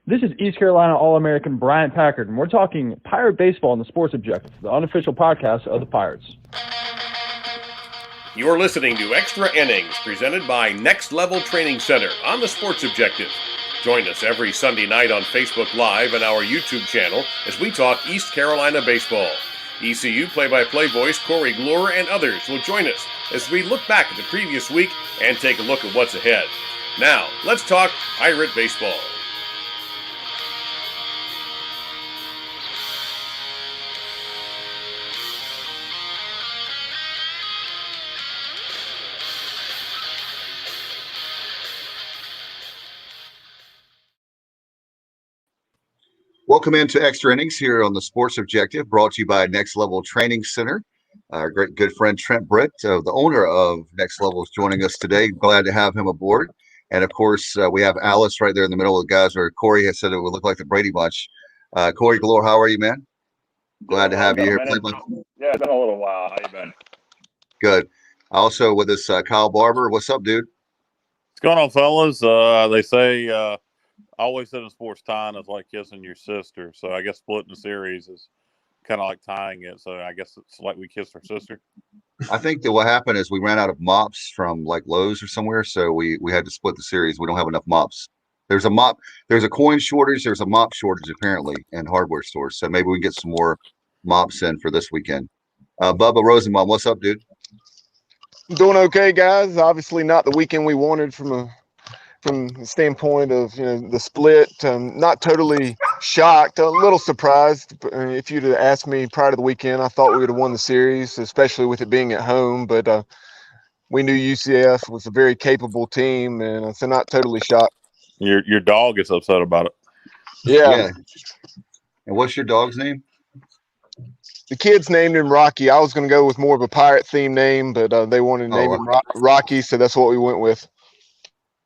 This is East Carolina All-American Bryant Packard, and we're talking Pirate Baseball in the Sports Objective, the unofficial podcast of the Pirates. You're listening to Extra Innings, presented by Next Level Training Center on the Sports Objective. Join us every Sunday night on Facebook Live and our YouTube channel as we talk East Carolina baseball. ECU play-by-play voice Corey Gloor and others will join us as we look back at the previous week and take a look at what's ahead. Now, let's talk Pirate baseball. Welcome into Extra Innings here on the Sports Objective, brought to you by Next Level Training Center. Our great good friend Trent Britt, the owner of Next Level, is joining us today. Glad to have him aboard. And of course, we have Alice right there in the middle of the guys where Corey has said it would look like the Brady Bunch. Corey Gloor, how are you, man? Glad to have you here. Yeah, it's been a little while. How you been? Good. Also with us, Kyle Barber. What's up, dude? What's going on, fellas? They say I always said in sports, tying is like kissing your sister. So I guess splitting the series is kind of like tying it. So I guess it's like we kissed our sister. I think that what happened is we ran out of mops from like Lowe's or somewhere, so we had to split the series. We don't have enough mops. There's a coin shortage. There's a mop shortage apparently in hardware stores. So maybe we can get some more mops in for this weekend. Bubba Rosenbaum, what's up, dude? Doing okay, guys. Obviously not the weekend we wanted from the standpoint of the split. Not totally shocked, a little surprised. If you'd have asked me prior to the weekend, I thought we would have won the series, especially with it being at home. But we knew UCF was a very capable team, and so not totally shocked. Your dog is upset about it. Yeah. And what's your dog's name? The kids named him Rocky. I was going to go with more of a pirate-themed name, but they wanted to name him Rocky, so that's what we went with.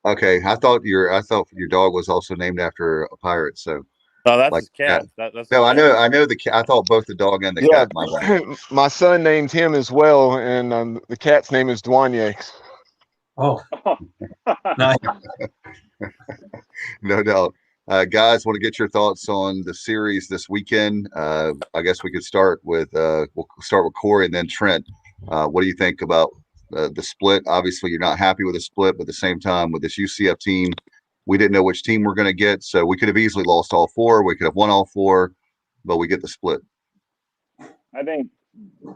Okay, I thought your dog was also named after a pirate. So no, that's his cat. That's no, I know the cat. I thought both the dog and the cat. My son named him as well, and the cat's name is Dwanye. Oh, nice. No doubt. Guys, want to get your thoughts on the series this weekend. I guess we could start with Corey and then Trent. What do you think about the split? Obviously, you're not happy with the split, but at the same time, with this UCF team, we didn't know which team we're going to get, so we could have easily lost all four. We could have won all four, but we get the split. I think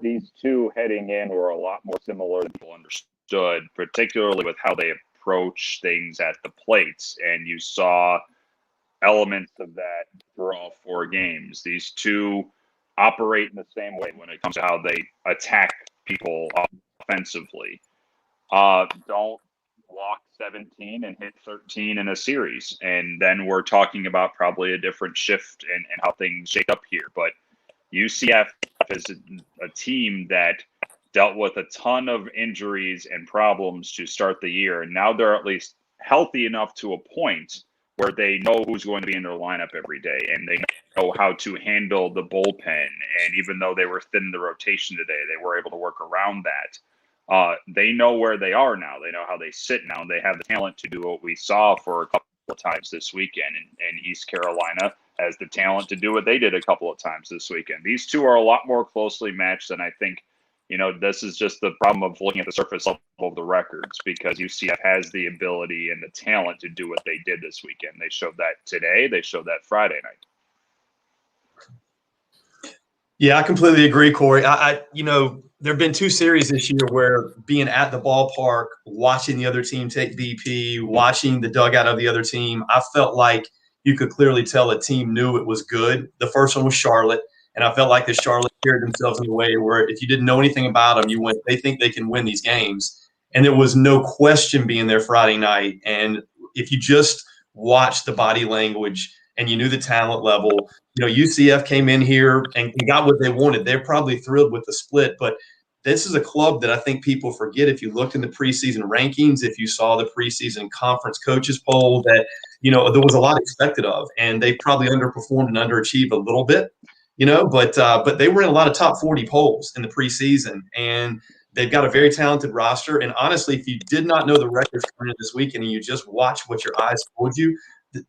these two heading in were a lot more similar than people understood, particularly with how they approach things at the plates, and you saw elements of that for all four games. These two operate in the same way when it comes to how they attack people offensively. Don't walk 17 and hit 13 in a series. And then we're talking about probably a different shift in how things shake up here. But UCF is a team that dealt with a ton of injuries and problems to start the year. And now they're at least healthy enough to a point where they know who's going to be in their lineup every day, and they know how to handle the bullpen. And even though they were thin in the rotation today, they were able to work around that. They know where they are now. They know how they sit now. They have the talent to do what we saw for a couple of times this weekend. And East Carolina has the talent to do what they did a couple of times this weekend. These two are a lot more closely matched than I think. This is just the problem of looking at the surface level of the records, because UCF has the ability and the talent to do what they did this weekend. They showed that today. They showed that Friday night. Yeah, I completely agree, Corey. There have been two series this year where being at the ballpark, watching the other team take BP, watching the dugout of the other team, I felt like you could clearly tell a team knew it was good. The first one was Charlotte. And I felt like the Charlotte carried themselves in a way where if you didn't know anything about them, they think they can win these games. And there was no question being there Friday night. And if you just watched the body language and you knew the talent level, UCF came in here and got what they wanted. They're probably thrilled with the split. But this is a club that I think people forget. If you looked in the preseason rankings, if you saw the preseason conference coaches poll, that, there was a lot expected of. And they probably underperformed and underachieved a little bit. But they were in a lot of top 40 polls in the preseason, and they've got a very talented roster. And honestly, if you did not know the records coming in this weekend and you just watch what your eyes told you,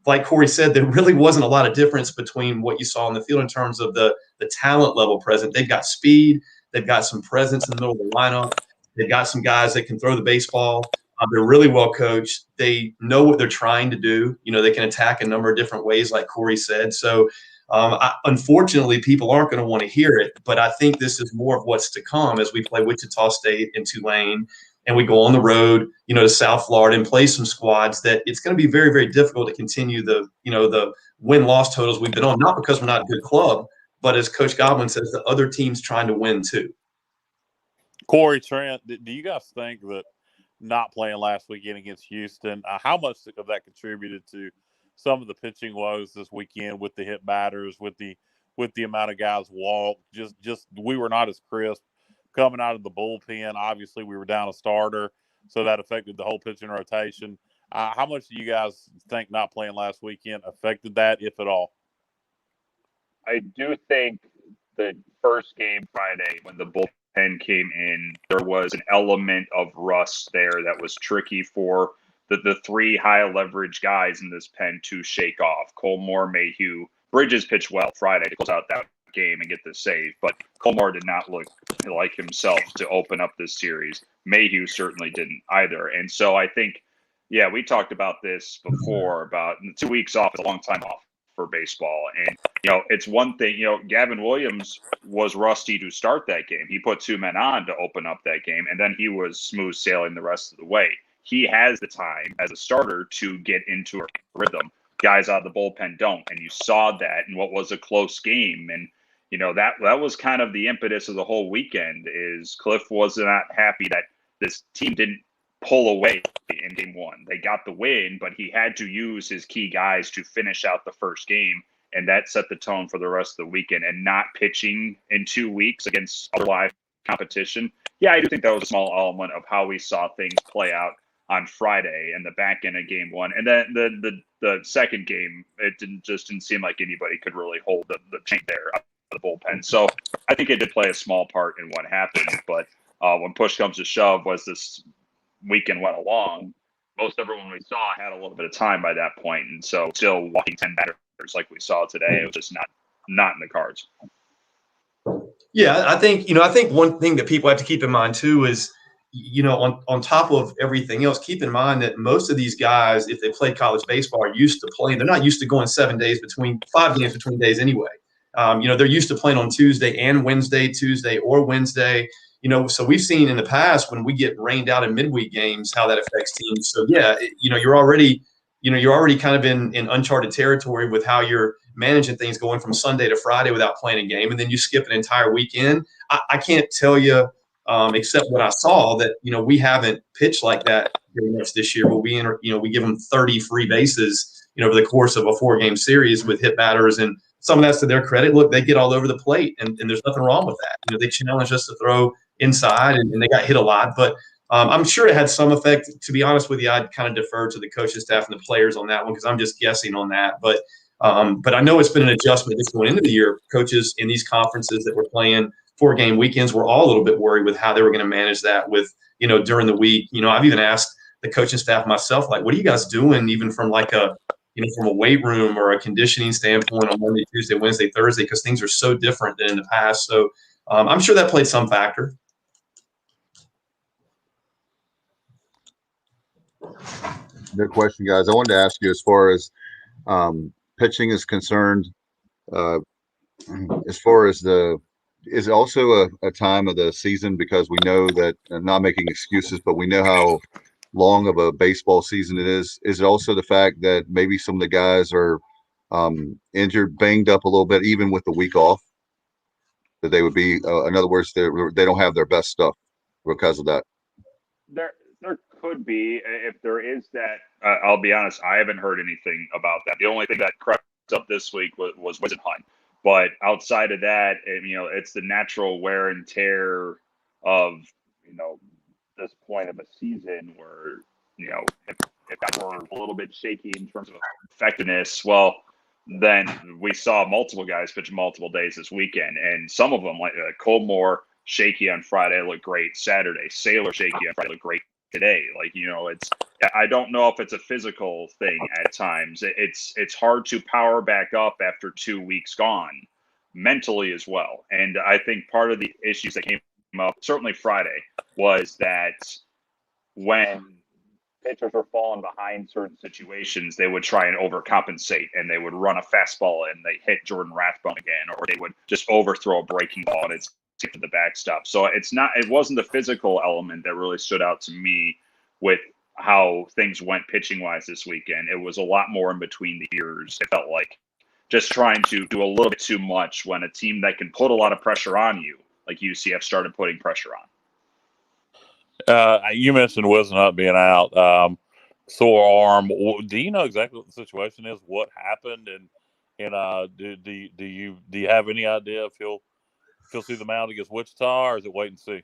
like Corey said, there really wasn't a lot of difference between what you saw on the field in terms of the talent level present. They've got speed. They've got some presence in the middle of the lineup. They've got some guys that can throw the baseball. They're really well coached. They know what they're trying to do. They can attack a number of different ways, like Corey said. So, unfortunately, people aren't going to want to hear it. But I think this is more of what's to come as we play Wichita State and Tulane, and we go on the road, to South Florida and play some squads that it's going to be very, very difficult to continue the win-loss totals we've been on. Not because we're not a good club, but as Coach Godwin says, the other team's trying to win too. Corey, Trent, do you guys think that not playing last weekend against Houston, how much of that contributed to some of the pitching woes this weekend with the hit batters, with the amount of guys walked? Just we were not as crisp coming out of the bullpen. Obviously, we were down a starter, so that affected the whole pitching rotation. How much do you guys think not playing last weekend affected that, if at all? I do think the first game Friday, when the bullpen came in, there was an element of rust there that was tricky for the three high leverage guys in this pen to shake off. Colmore, Mayhew, Bridges pitched well Friday to close out that game and get the save, but Colmore did not look like himself to open up this series. Mayhew certainly didn't either. And so I think, we talked about this before, about 2 weeks off is a long time off for baseball. And, it's one thing, Gavin Williams was rusty to start that game. He put two men on to open up that game, and then he was smooth sailing the rest of the way. He has the time as a starter to get into a rhythm. Guys out of the bullpen don't. And you saw that in what was a close game. And, that was kind of the impetus of the whole weekend. Is Cliff was not happy that this team didn't pull away in game one. They got the win, but he had to use his key guys to finish out the first game. And that set the tone for the rest of the weekend. And not pitching in 2 weeks against other live competition. Yeah, I do think that was a small element of how we saw things play out on Friday and the back end of game one. And then the second game, it didn't seem like anybody could really hold the chain there up the bullpen. So I think it did play a small part in what happened. But when push comes to shove, as this weekend went along, most everyone we saw had a little bit of time by that point. And so still walking 10 batters like we saw today, it was just not in the cards. Yeah, I think one thing that people have to keep in mind too is, on top of everything else, keep in mind that most of these guys, if they play college baseball, are used to playing. They're not used to going 5 games between days anyway. They're used to playing on Tuesday and Wednesday, Tuesday or Wednesday. So we've seen in the past when we get rained out in midweek games, how that affects teams. So you're already kind of in uncharted territory with how you're managing things going from Sunday to Friday without playing a game, and then you skip an entire weekend. I can't tell you, except what I saw, that we haven't pitched like that very much this year. But we give them 30 free bases, over the course of a 4-game series with hit batters, and some of that's to their credit. Look, they get all over the plate, and there's nothing wrong with that. They challenged us to throw inside, and they got hit a lot. But I'm sure it had some effect. To be honest with you, I'd kind of defer to the coaching staff and the players on that one because I'm just guessing on that. But I know it's been an adjustment just going into the year. Coaches in these conferences that were playing 4-game weekends were all a little bit worried with how they were going to manage that with, during the week. I've even asked the coaching staff myself, like, what are you guys doing even from from a weight room or a conditioning standpoint on Monday, Tuesday, Wednesday, Thursday, because things are so different than in the past. So I'm sure that played some factor. Good question, guys. I wanted to ask you, as far as pitching is concerned, as far as is it also a time of the season, because we know that, not making excuses, but we know how long of a baseball season it is. Is it also the fact that maybe some of the guys are injured, banged up a little bit, even with the week off, that they would be, in other words, they don't have their best stuff because of that? There could be. If there is that, I'll be honest, I haven't heard anything about that. The only thing that crept up this week was Hunt. But outside of that, it's the natural wear and tear of, this point of a season where, if that were a little bit shaky in terms of effectiveness, well, then we saw multiple guys pitch multiple days this weekend. And some of them, like Colmore, shaky on Friday, looked great Saturday. Sailor, shaky on Friday, looked great today. Like, I don't know if it's a physical thing at times. It's hard to power back up after 2 weeks gone mentally as well. And I think part of the issues that came up, certainly Friday, was that when pitchers were falling behind certain situations, they would try and overcompensate, and they would run a fastball and they hit Jordan Rathbone again, or they would just overthrow a breaking ball and it's to the backstop. So it wasn't the physical element that really stood out to me with how things went pitching wise this weekend. It was a lot more in between the ears. It felt like just trying to do a little bit too much when a team that can put a lot of pressure on you, like UCF, started putting pressure on. You mentioned Wisnut being out, sore arm. Do you know exactly what the situation is? What happened, and do you have any idea if he'll see the mound against Wichita, or is it wait and see?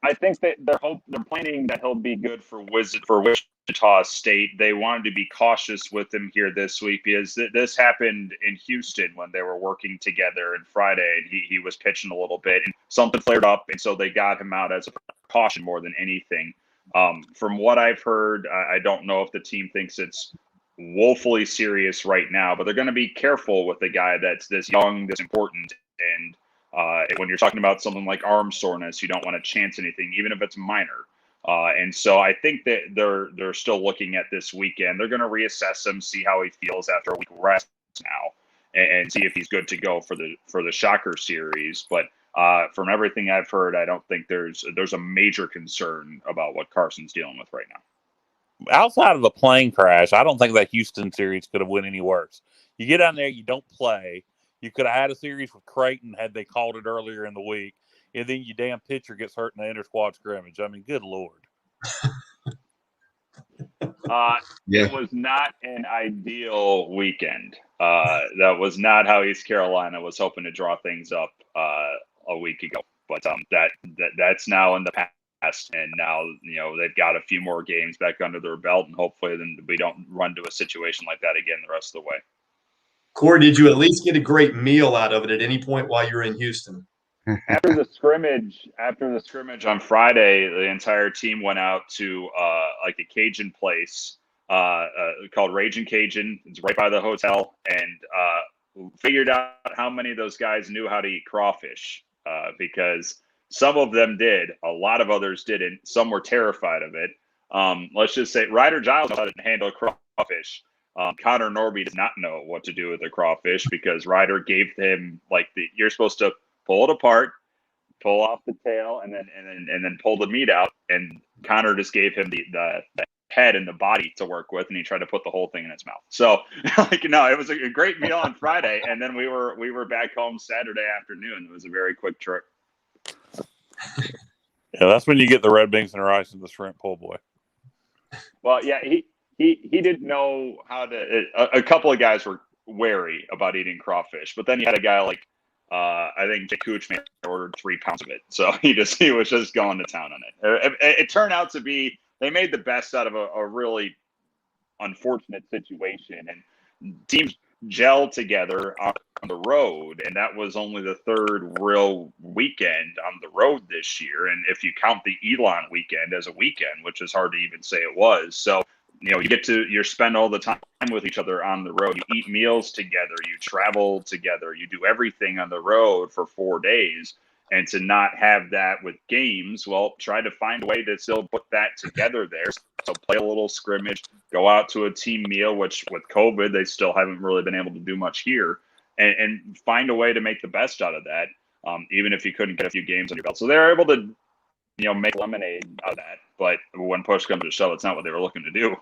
I think that they're planning that he'll be good for Wichita State. They wanted to be cautious with him here this week because this happened in Houston when they were working together on Friday, and he was pitching a little bit and something flared up, and so they got him out as a precaution more than anything. From what I've heard, I don't know if the team thinks it's woefully serious right now, but they're going to be careful with a guy that's this young, this important, and when you're talking about something like arm soreness, you don't want to chance anything, even if it's minor. And so I think that they're still looking at this weekend. They're going to reassess him, see how he feels after a week of rest now, and see if he's good to go for the Shocker series. But from everything I've heard, I don't think there's a major concern about what Carson's dealing with right now. Outside of a plane crash, I don't think that Houston series could have went any worse. You get down there, you don't play. You could have had a series with Creighton had they called it earlier in the week, and then your damn pitcher gets hurt in the inter-squad scrimmage. I mean, good Lord. It was not an ideal weekend. That was not how East Carolina was hoping to draw things up a week ago. But that's now in the past, and now they've got a few more games back under their belt, and hopefully then we don't run to a situation like that again the rest of the way. Corey, did you at least get a great meal out of it at any point while you were in Houston? After the scrimmage on Friday, the entire team went out to like a Cajun place called Ragin' Cajun. It's right by the hotel, and figured out how many of those guys knew how to eat crawfish because some of them did, a lot of others didn't. Some were terrified of it. Let's just say Ryder Giles knows how to handle crawfish. Connor Norby does not know what to do with the crawfish because Ryder gave him you're supposed to pull it apart, pull off the tail, and then pull the meat out. And Connor just gave him the head and the body to work with, and he tried to put the whole thing in his mouth. So it was a great meal on Friday, and then we were back home Saturday afternoon. It was a very quick trip. Yeah, that's when you get the red beans and rice and the shrimp po' boy. Well, yeah, he didn't know how to. A couple of guys were wary about eating crawfish, but then you had a guy like I think Jay Kuchman ordered 3 pounds of it, so he was just going to town on it. It turned out to be they made the best out of a really unfortunate situation, and teams gelled together on the road, and that was only the third real weekend on the road this year. And if you count the Elon weekend as a weekend, which is hard to even say it was, so you spend all the time with each other on the road. You eat meals together. You travel together. You do everything on the road for 4 days. And to not have that with games, well, try to find a way to still put that together there. So play a little scrimmage, go out to a team meal, which with COVID, they still haven't really been able to do much here, and find a way to make the best out of that, even if you couldn't get a few games on your belt. So they're able to make lemonade out of that. But when push comes to shove, it's not what they were looking to do.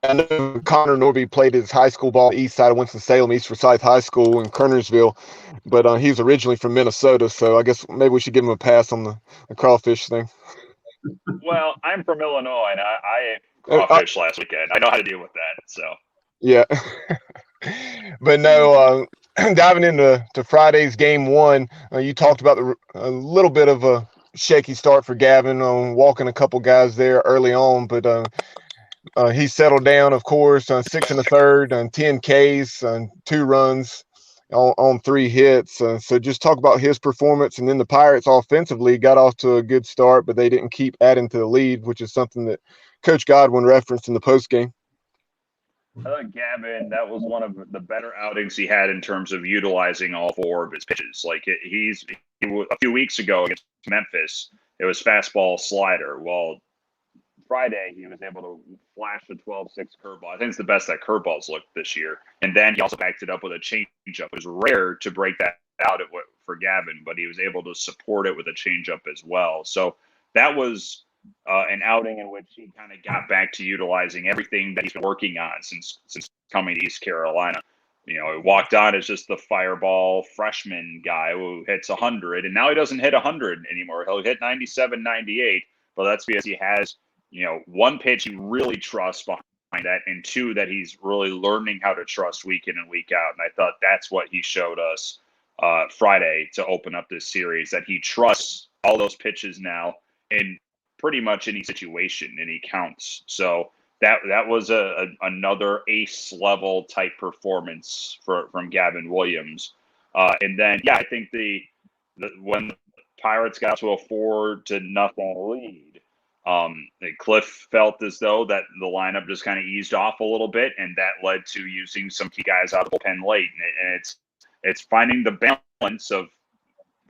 I know Connor Norby played his high school ball east side of Winston-Salem, East Forsyth High School in Kernersville, but he's originally from Minnesota, so I guess maybe we should give him a pass on the crawfish thing. Well, I'm from Illinois, and I ate crawfish last weekend. I know how to deal with that. So yeah. But no, diving into Friday's game one, you talked about a little bit of a shaky start for Gavin on walking a couple guys there early on, but he settled down, of course, 6 1/3 and 10 Ks and 2 runs. on 3 hits. So just talk about his performance. And then the Pirates offensively got off to a good start, but they didn't keep adding to the lead, which is something that Coach Godwin referenced in the postgame. I thought Gavin, that was one of the better outings he had in terms of utilizing all 4 of his pitches. Like a few weeks ago against Memphis, it was fastball, slider. Well, Friday he was able to flash the 12-6 curveball. I think it's the best that curveballs looked this year. And then he also backed it up with a changeup. It was rare to break that out for Gavin, but he was able to support it with a changeup as well. So that was an outing in which he kind of got back to utilizing everything that he's been working on since coming to East Carolina. He walked on as just the fireball freshman guy who hits 100, and now he doesn't hit 100 anymore. He'll hit 97, 98, but that's because he has, one pitch he really trusts behind that, and 2 that he's really learning how to trust week in and week out. And I thought that's what he showed us Friday to open up this series, that he trusts all those pitches now in pretty much any situation, and he counts. So that was another ace level type performance from Gavin Williams. And then, I think when the Pirates got to a 4-0 lead, Cliff felt as though that the lineup just kind of eased off a little bit, and that led to using some key guys out of the bullpen late. And it's finding the balance of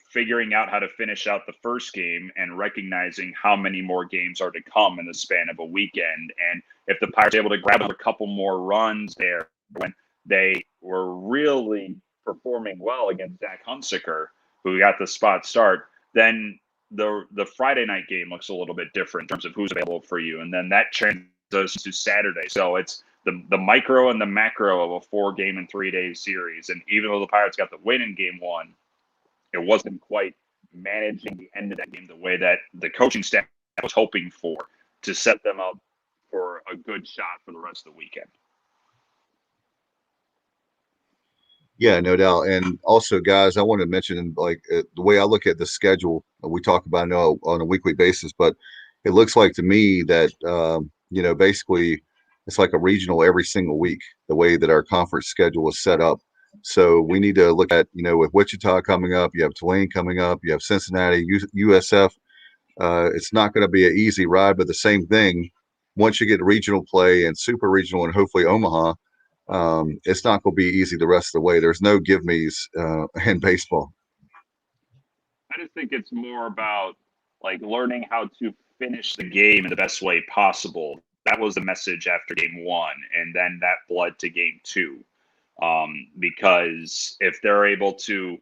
figuring out how to finish out the first game and recognizing how many more games are to come in the span of a weekend. And if the Pirates are able to grab a couple more runs there when they were really performing well against Zach Hunsaker, who got the spot start, then the Friday night game looks a little bit different in terms of who's available for you. And then that transitions to Saturday. So it's the micro and the macro of a 4-game and 3-day series. And even though the Pirates got the win in game 1, it wasn't quite managing the end of that game the way that the coaching staff was hoping for to set them up for a good shot for the rest of the weekend. Yeah, no doubt. And also, guys, I want to mention, the way I look at the schedule, we talk about it on a weekly basis, but it looks like to me that, basically it's like a regional every single week, the way that our conference schedule is set up. So we need to look at, with Wichita coming up, you have Tulane coming up, you have Cincinnati, USF. It's not going to be an easy ride, but the same thing, once you get regional play and super regional and hopefully Omaha, it's not going to be easy the rest of the way. There's no give-me's in baseball. I just think it's more about learning how to finish the game in the best way possible. That was the message after game 1, and then that bled to game 2. Because if they're able to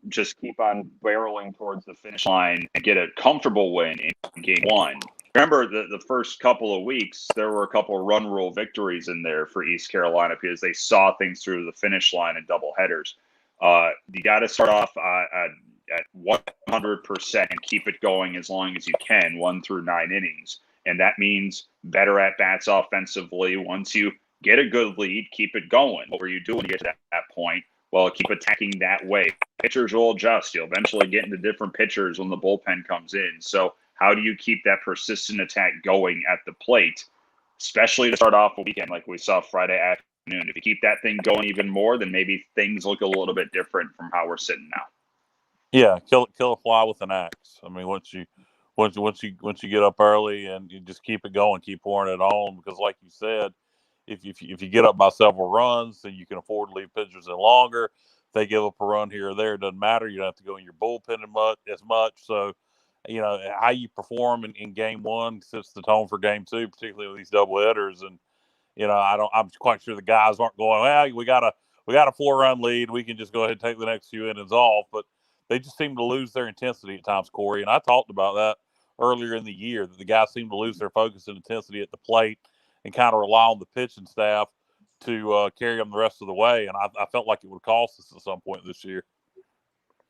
just keep on barreling towards the finish line and get a comfortable win in game 1. Remember the first couple of weeks, there were a couple of run rule victories in there for East Carolina because they saw things through the finish line in double headers. You got to start off at 100% and keep it going as long as you can, 1 through 9 innings. And that means better at-bats offensively. Once you get a good lead, keep it going. What were you doing to get to that point? Well, keep attacking that way. Pitchers will adjust. You'll eventually get into different pitchers when the bullpen comes in. So how do you keep that persistent attack going at the plate, especially to start off a weekend like we saw Friday afternoon? If you keep that thing going even more, then maybe things look a little bit different from how we're sitting now. Yeah, kill a fly with an axe. I mean, once you get up early and you just keep it going, keep pouring it on, because like you said, if you get up by several runs, then you can afford to leave pitchers in longer. If they give up a run here or there, it doesn't matter. You don't have to go in your bullpen as much. So, how you perform in game 1 sets the tone for game 2, particularly with these double headers. And I'm quite sure the guys aren't going, well, we got a 4-run lead, we can just go ahead and take the next few innings off. But they just seem to lose their intensity at times, Corey. And I talked about that earlier in the year, that the guys seem to lose their focus and intensity at the plate and kind of rely on the pitching staff to carry them the rest of the way. And I felt like it would cost us at some point this year.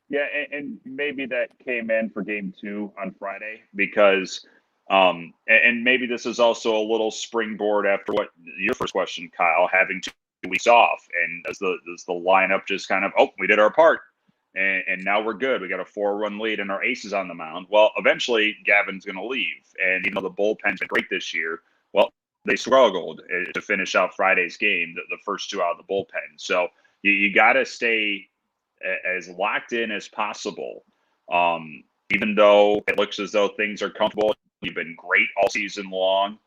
Yeah, and maybe that came in for game 2 on Friday because and maybe this is also a little springboard after what your first question, Kyle, having 2 weeks off. And does the lineup just kind of, we did our part. And now we're good. We got a 4-run lead and our ace is on the mound. Well, eventually Gavin's going to leave. And even though the bullpen's been great this year, well, they struggled to finish out Friday's game, the first 2 out of the bullpen. So you got to stay as locked in as possible. Even though it looks as though things are comfortable, you've been great all season long.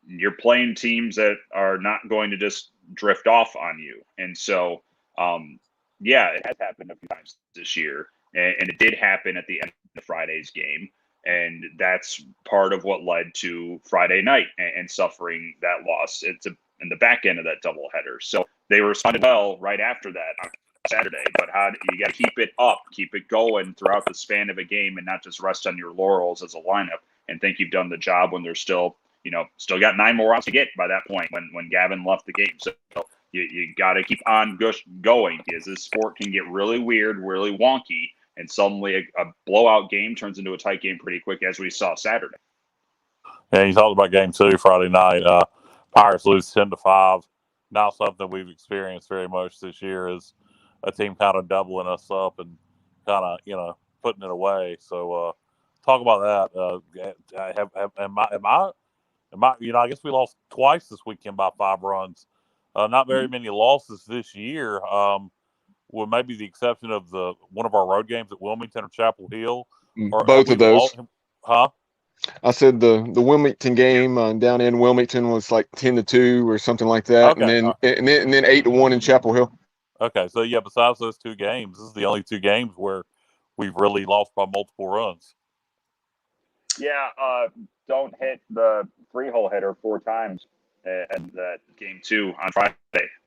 You're playing teams that are not going to just drift off on you. And so, yeah, it has happened a few times this year. And it did happen at the end of Friday's game. And that's part of what led to Friday night and suffering that loss. It's in the back end of that doubleheader. So they responded well right after that on Saturday. But how you got to keep it up, keep it going throughout the span of a game, and not just rest on your laurels as a lineup and think you've done the job when there's still got 9 more outs to get by that point when Gavin left the game. So you got to keep on going, because this sport can get really weird, really wonky. And suddenly a blowout game turns into a tight game pretty quick, as we saw Saturday. Yeah, you talked about game 2 Friday night. Pirates lose 10-5. Not something we've experienced very much this year, is a team kind of doubling us up and kind of, putting it away. So talk about that. Am I? I guess we lost twice this weekend by 5 runs. Not very many losses this year. With maybe the exception of one of our road games at Wilmington or Chapel Hill. Or both of those. I said the Wilmington game down in Wilmington was like 10-2 or something like that, okay. and then 8-1 in Chapel Hill. Okay, so yeah, besides those 2 games, this is the only 2 games where we've really lost by multiple runs. Yeah, don't hit the 3-hole hitter 4 times at that game 2 on Friday.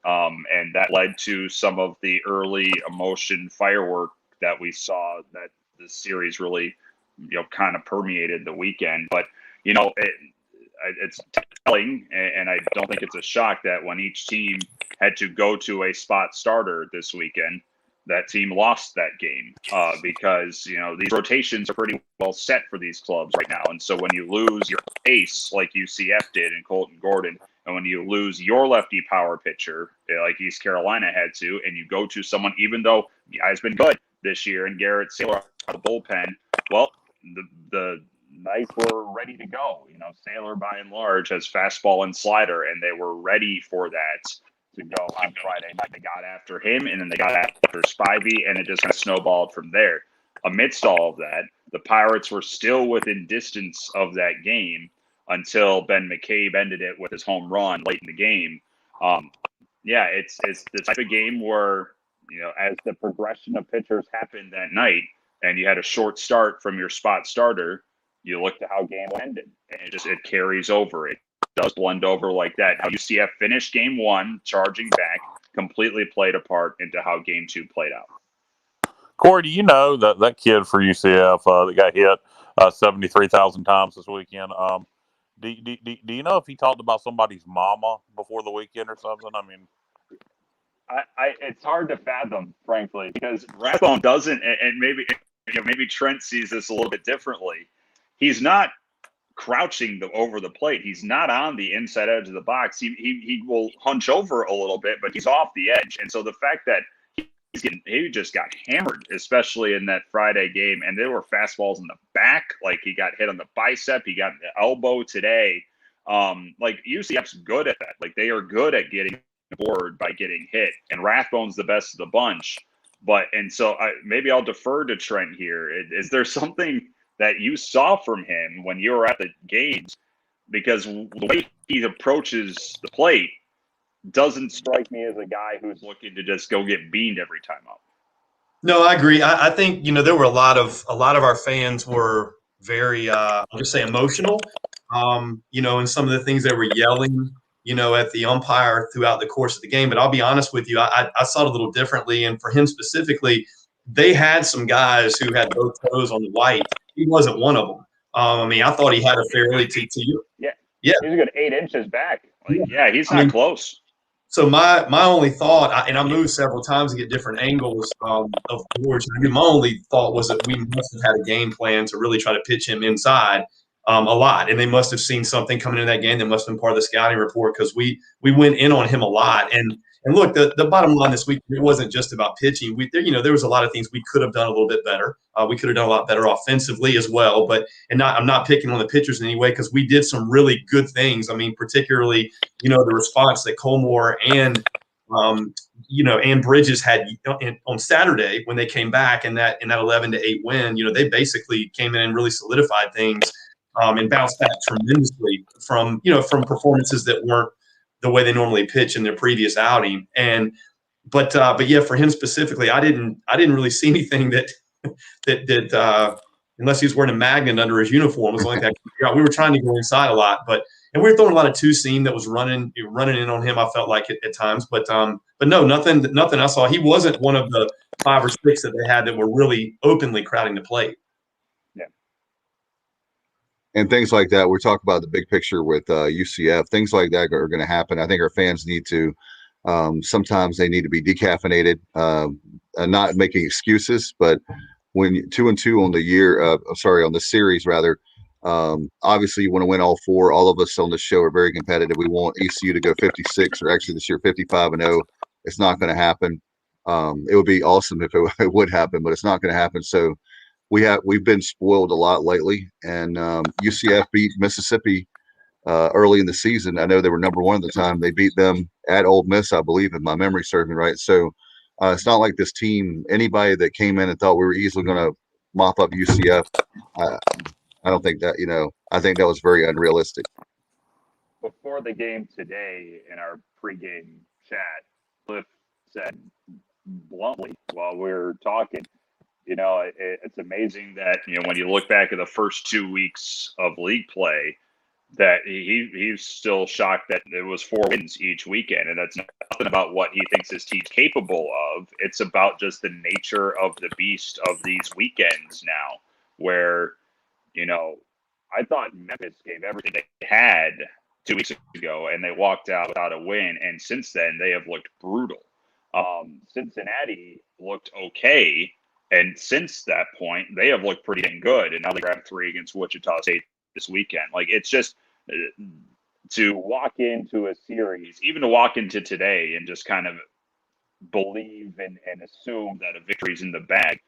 And that led to some of the early emotion firework that we saw that the series really, kind of permeated the weekend. But, it's telling, and I don't think it's a shock that when each team had to go to a spot starter this weekend, that team lost that game because, these rotations are pretty well set for these clubs right now. And so when you lose your ace like UCF did in Colton Gordon, and when you lose your lefty power pitcher like East Carolina had to, and you go to someone, even though the guy's been good this year, and Garrett Saylor out of the bullpen, well, the Knights were ready to go. Saylor by and large has fastball and slider, and they were ready for that to go on Friday night. They got after him, and then they got after Spivey, and it just kind of snowballed from there. Amidst all of that, the Pirates were still within distance of that game until Ben McCabe ended it with his home run late in the game. It's the type of game where, as the progression of pitchers happened that night, and you had a short start from your spot starter, you look to how game ended, and it carries over. It does blend over like that. How UCF finished game 1, charging back, completely played a part into how game 2 played out. Corey, do you know that kid for UCF that got hit 73,000 times this weekend? Do you know if he talked about somebody's mama before the weekend or something? I mean, it's hard to fathom, frankly, because Rathbone doesn't, and maybe Trent sees this a little bit differently. He's not crouching over the plate. He's not on the inside edge of the box. He will hunch over a little bit, but he's off the edge. And so the fact that he just got hammered, especially in that Friday game, and there were fastballs in the back, like he got hit on the bicep, he got the elbow today. Like UCF's good at that. Like they are good at getting bored by getting hit, and Rathbone's the best of the bunch. And so maybe I'll defer to Trent here. Is there something that you saw from him when you were at the games? Because the way he approaches the plate doesn't strike me as a guy who's looking to just go get beamed every time up. No, I agree. I think, there were a lot of our fans were very, I'll just say emotional, and some of the things they were yelling, at the umpire throughout the course of the game. But I'll be honest with you, I saw it a little differently. And for him specifically, they had some guys who had both toes on the white. He wasn't one of them. I thought he had a fairly Yeah. He's a good 8 inches back. He's not close. So my only thought, and I moved several times to get different angles of George. My only thought was that we must have had a game plan to really try to pitch him inside a lot, and they must have seen something coming in that game. That must have been part of the scouting report, because we went in on him a lot. And look, the bottom line this week, it wasn't just about pitching. There was a lot of things we could have done a little bit better. We could have done a lot better offensively as well. I'm not picking on the pitchers in any way, because we did some really good things. Particularly, the response that Colmore and and Bridges had on Saturday when they came back in that 11-8 win, they basically came in and really solidified things and bounced back tremendously from performances that weren't the way they normally pitch in their previous outing. But yeah, for him specifically, I didn't really see anything that unless he was wearing a magnet under his uniform, was the only thing I could figure out. We were trying to go inside a lot, and we were throwing a lot of two seam that was running in on him. I felt like at times, but no, nothing I saw. He wasn't one of the 5 or 6 that they had that were really openly crowding the plate. Yeah. And things like that. We're talking about the big picture with UCF. Things like that are going to happen. I think our fans need to. Sometimes they need to be decaffeinated. Not making excuses, but when 2-2 on the year, on the series rather. Obviously, you want to win all 4. All of us on the show are very competitive. We want ECU to go 56, or actually this year 55-0. It's not going to happen. It would be awesome if it would happen, but it's not going to happen. So we've been spoiled a lot lately, and UCF beat Mississippi early in the season. I know they were number 1 at the time. They beat them at Ole Miss, I believe, if my memory serves me right. So it's not like this team, anybody that came in and thought we were easily going to mop up UCF. I don't think that, I think that was very unrealistic. Before the game today, in our pregame chat, Cliff said bluntly while we were talking, it's amazing that, when you look back at the first 2 weeks of league play, that he's still shocked that it was 4 wins each weekend. And that's nothing about what he thinks his team's capable of. It's about just the nature of the beast of these weekends now, where, I thought Memphis gave everything they had 2 weeks ago, and they walked out without a win. And since then, they have looked brutal. Cincinnati looked okay. And since that point, they have looked pretty dang good. And now they grabbed 3 against Wichita State this weekend. Like, it's just to walk into a series, even to walk into today and just kind of believe and assume that a victory's in the bag.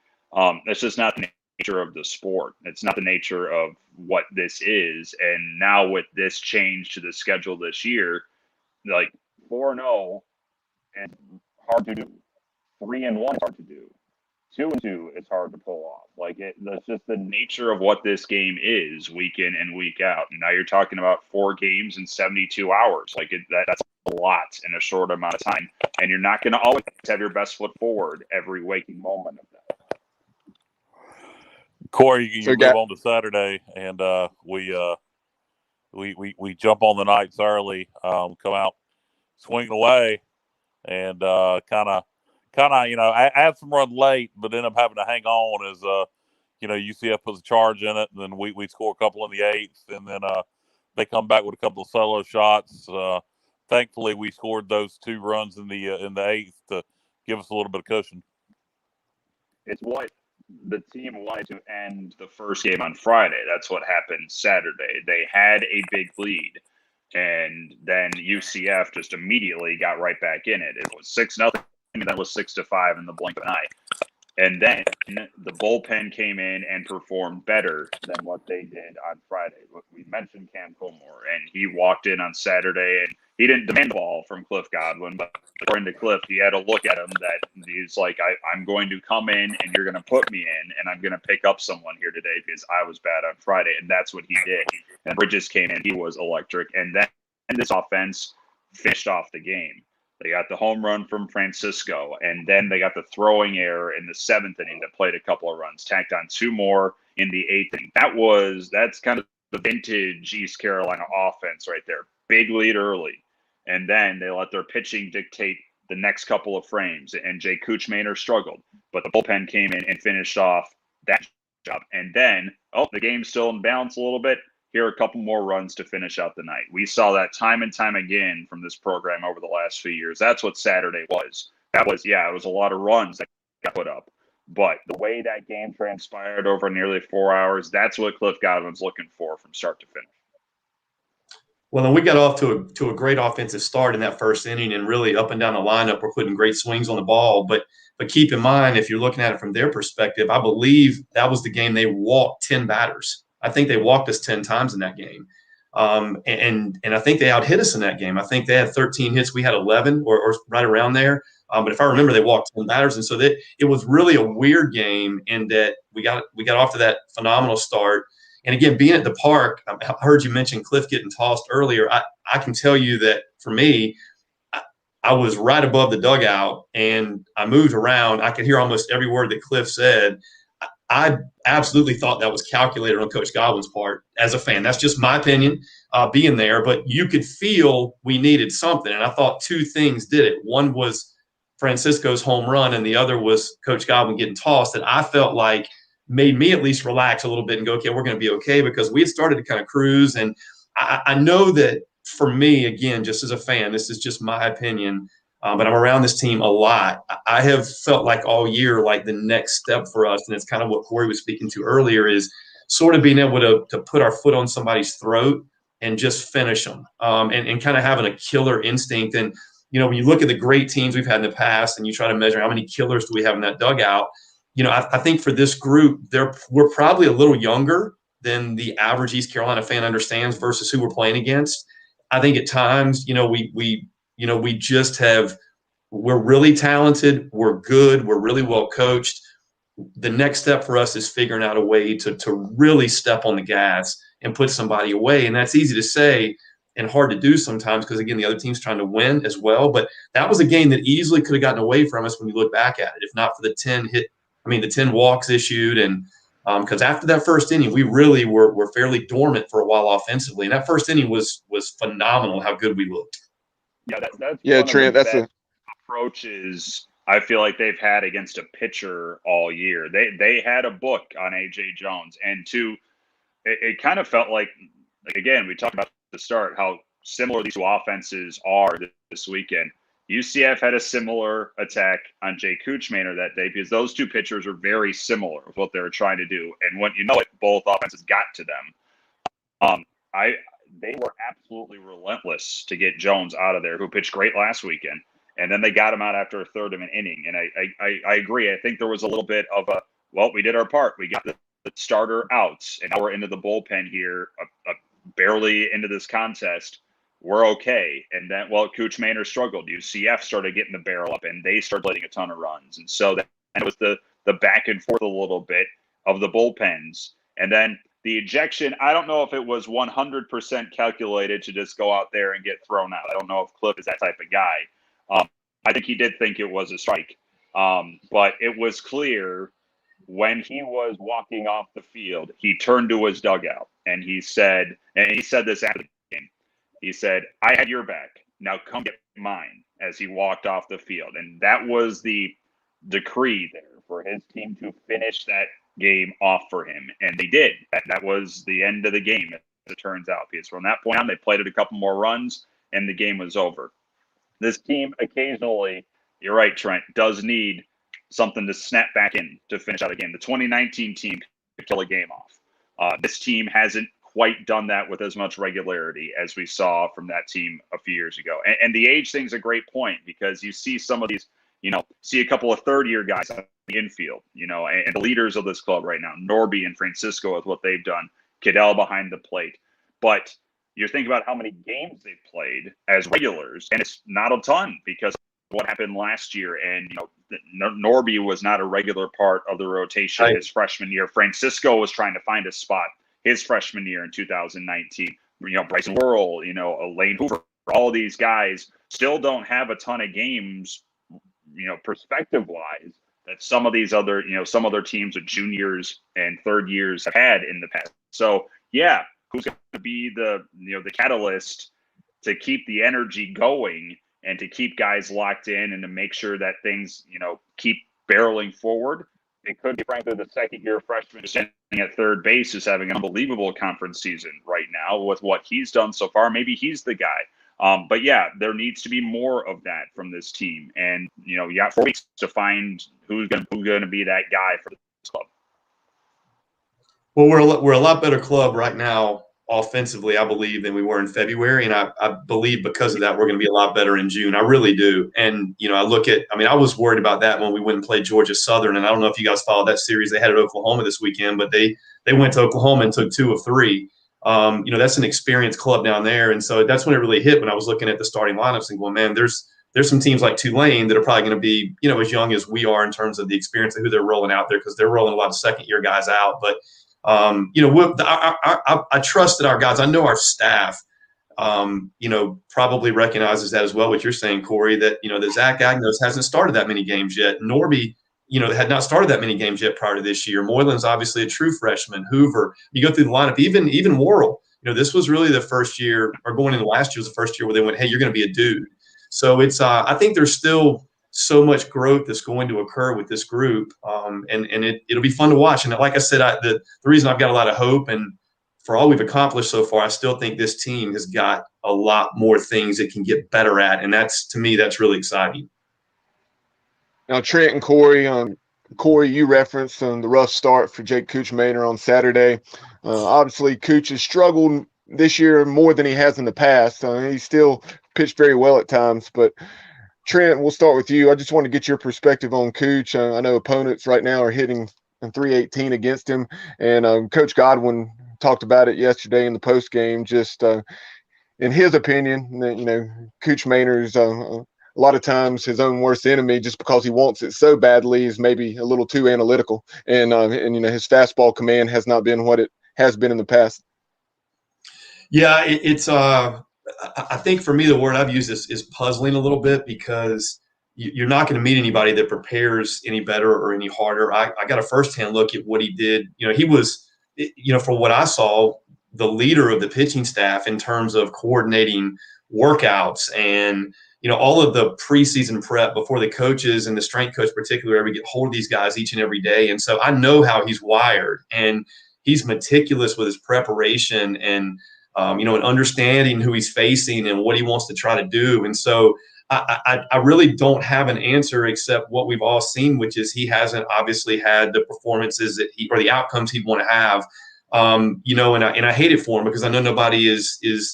That's just not the nature of the sport. It's not the nature of what this is. And now with this change to the schedule this year, like 4-0 and hard to do. 3-1 is hard to do. 2-2 is hard to pull off. Like, that's just the nature of what this game is, week in and week out. And now you're talking about 4 games in 72 hours. Like, that's a lot in a short amount of time. And you're not going to always have your best foot forward every waking moment of that. Corey, you move on to Saturday, and we jump on the nights early, come out swinging away, and kind of, I had some run late, but ended up having to hang on as, UCF puts a charge in it, and then we score a couple in the 8th, and then they come back with a couple of solo shots. Thankfully, we scored those 2 runs in the 8th to give us a little bit of cushion. It's what the team wanted to end the first game on Friday. That's what happened Saturday. They had a big lead, and then UCF just immediately got right back in it. It was 6-0. And that was 6-5 in the blink of an eye. And then the bullpen came in and performed better than what they did on Friday. We mentioned Cam Colmore, and he walked in on Saturday, and he didn't demand the ball from Cliff Godwin, but according to Cliff, he had to look at him that he's like, I'm going to come in, and you're going to put me in, and I'm going to pick up someone here today because I was bad on Friday, and that's what he did. And Bridges came in, he was electric, and then this offense finished off the game. They got the home run from Francisco, and then they got the throwing error in the 7th inning that played a couple of runs, tacked on 2 more in the 8th inning. That's kind of the vintage East Carolina offense right there. Big lead early, and then they let their pitching dictate the next couple of frames, and Jay Kuchmaner struggled, but the bullpen came in and finished off that job. And then, the game's still in balance a little bit. Here are a couple more runs to finish out the night. We saw that time and time again from this program over the last few years. That's what Saturday was. It was a lot of runs that got put up. But the way that game transpired over nearly 4 hours, that's what Cliff Godwin's looking for from start to finish. Well, and we got off to a great offensive start in that first inning, and really up and down the lineup, we're putting great swings on the ball. But keep in mind, if you're looking at it from their perspective, I believe that was the game they walked 10 batters. I think they walked us 10 times in that game. And I think they out-hit us in that game. I think they had 13 hits. We had 11 or right around there. But if I remember, they walked 10 batters, and so it was really a weird game in that we got off to that phenomenal start. And again, being at the park, I heard you mention Cliff getting tossed earlier. I can tell you that for me, I was right above the dugout and I moved around. I could hear almost every word that Cliff said. I absolutely thought that was calculated on Coach Godwin's part as a fan. That's just my opinion, being there. But you could feel we needed something. And I thought two things did it. One was Francisco's home run, and the other was Coach Godwin getting tossed. And I felt like made me at least relax a little bit and go, okay, we're going to be okay, because we had started to kind of cruise. And I know that for me, again, just as a fan, this is just my opinion, but I'm around this team a lot. I have felt like all year, like the next step for us, and it's kind of what Corey was speaking to earlier, is sort of being able to put our foot on somebody's throat and just finish them, and kind of having a killer instinct. And, when you look at the great teams we've had in the past and you try to measure how many killers do we have in that dugout, I think for this group, we're probably a little younger than the average East Carolina fan understands versus who we're playing against. I think at times, we just we're really talented. We're good. We're really well coached. The next step for us is figuring out a way to really step on the gas and put somebody away. And that's easy to say and hard to do sometimes, because, again, the other team's trying to win as well. But that was a game that easily could have gotten away from us when you look back at it, if not for the 10 walks issued. And because after that first inning, we really were fairly dormant for a while offensively. And that first inning was phenomenal how good we looked. Yeah, that's Trent, that's a approaches I feel like they've had against a pitcher all year. They had a book on AJ Jones, and it kind of felt like again, we talked about at the start how similar these two offenses are this weekend. UCF had a similar attack on Jay Kuchmaner that day because those two pitchers are very similar with what they were trying to do. And when both offenses got to them. They were absolutely relentless to get Jones out of there, who pitched great last weekend. And then they got him out after a third of an inning. And I agree. I think there was a little bit of we did our part. We got the starter out, and now we're into the bullpen here, barely into this contest. We're okay. And then, Cooch Maynard struggled. UCF started getting the barrel up, and they started letting a ton of runs. And so that was the back and forth a little bit of the bullpens. And then the ejection, I don't know if it was 100% calculated to just go out there and get thrown out. I don't know if Cliff is that type of guy. I think he did think it was a strike. But it was clear when he was walking off the field, he turned to his dugout and he said this after the game. He said, "I had your back. Now come get mine," as he walked off the field. And that was the decree there for his team to finish that game off for him. And they did. That was the end of the game, as it turns out, because from that point on, they played it a couple more runs and the game was over. This team occasionally, you're right, Trent, does need something to snap back in to finish out a game. The 2019 team could kill a game off. This team hasn't quite done that with as much regularity as we saw from that team a few years ago. And the age thing's a great point, because you see some of these, see a couple of third-year guys on the infield, and the leaders of this club right now, Norby and Francisco, with what they've done, Cadell behind the plate. But you think about how many games they've played as regulars, and it's not a ton because of what happened last year. And, Norby was not a regular part of the rotation his freshman year. Francisco was trying to find a spot his freshman year in 2019. Bryson Worrell, Lane Hoover, all these guys still don't have a ton of games, perspective-wise, that some of these other, some other teams with juniors and third years have had in the past. So, yeah, who's going to be the catalyst to keep the energy going and to keep guys locked in and to make sure that things, keep barreling forward? It could be, frankly, the second-year freshman standing at third base is having an unbelievable conference season right now with what he's done so far. Maybe he's the guy. But, yeah, there needs to be more of that from this team. And, you got 4 weeks to find who's going to be that guy for this club. Well, we're a lot better club right now offensively, I believe, than we were in February. And I believe because of that, we're going to be a lot better in June. I really do. And, I was worried about that when we went and played Georgia Southern. And I don't know if you guys followed that series. They had at Oklahoma this weekend, but they went to Oklahoma and took 2 of 3. That's an experienced club down there. And so that's when it really hit, when I was looking at the starting lineups and going, man, there's there's some teams like Tulane that are probably going to be, as young as we are in terms of the experience of who they're rolling out there, because they're rolling a lot of second-year guys out. But, I trust that our guys, I know our staff, probably recognizes that as well, what you're saying, Corey, that, that Zach Agnos hasn't started that many games yet. Norby, had not started that many games yet prior to this year. Moylan's obviously a true freshman. Hoover, you go through the lineup, even Worrell, this was really the first year, or going into last year was the first year where they went, hey, you're going to be a dude. So it's, I think there's still so much growth that's going to occur with this group. And it'll be fun to watch. And like I said, the reason I've got a lot of hope, and for all we've accomplished so far, I still think this team has got a lot more things it can get better at. And to me, that's really exciting. Now, Trent and Corey, Corey, you referenced the rough start for Jake Kuchmaner on Saturday. Obviously, Kuch has struggled this year more than he has in the past. He still pitched very well at times. But, Trent, we'll start with you. I just want to get your perspective on Kuch. I know opponents right now are hitting 318 against him. And Coach Godwin talked about it yesterday in the post game, just in his opinion, that, Kuchmaner's a lot of times his own worst enemy, just because he wants it so badly, is maybe a little too analytical. And his fastball command has not been what it has been in the past. Yeah, it's I think for me, the word I've used is puzzling a little bit, because you're not going to meet anybody that prepares any better or any harder. I got a firsthand look at what he did. He was, from what I saw, the leader of the pitching staff in terms of coordinating workouts and, all of the preseason prep before the coaches and the strength coach particularly ever get hold of these guys each and every day. And so I know how he's wired, and he's meticulous with his preparation and, and understanding who he's facing and what he wants to try to do. And so I really don't have an answer except what we've all seen, which is he hasn't obviously had the performances that or the outcomes he'd want to have. And I hate it for him, because I know nobody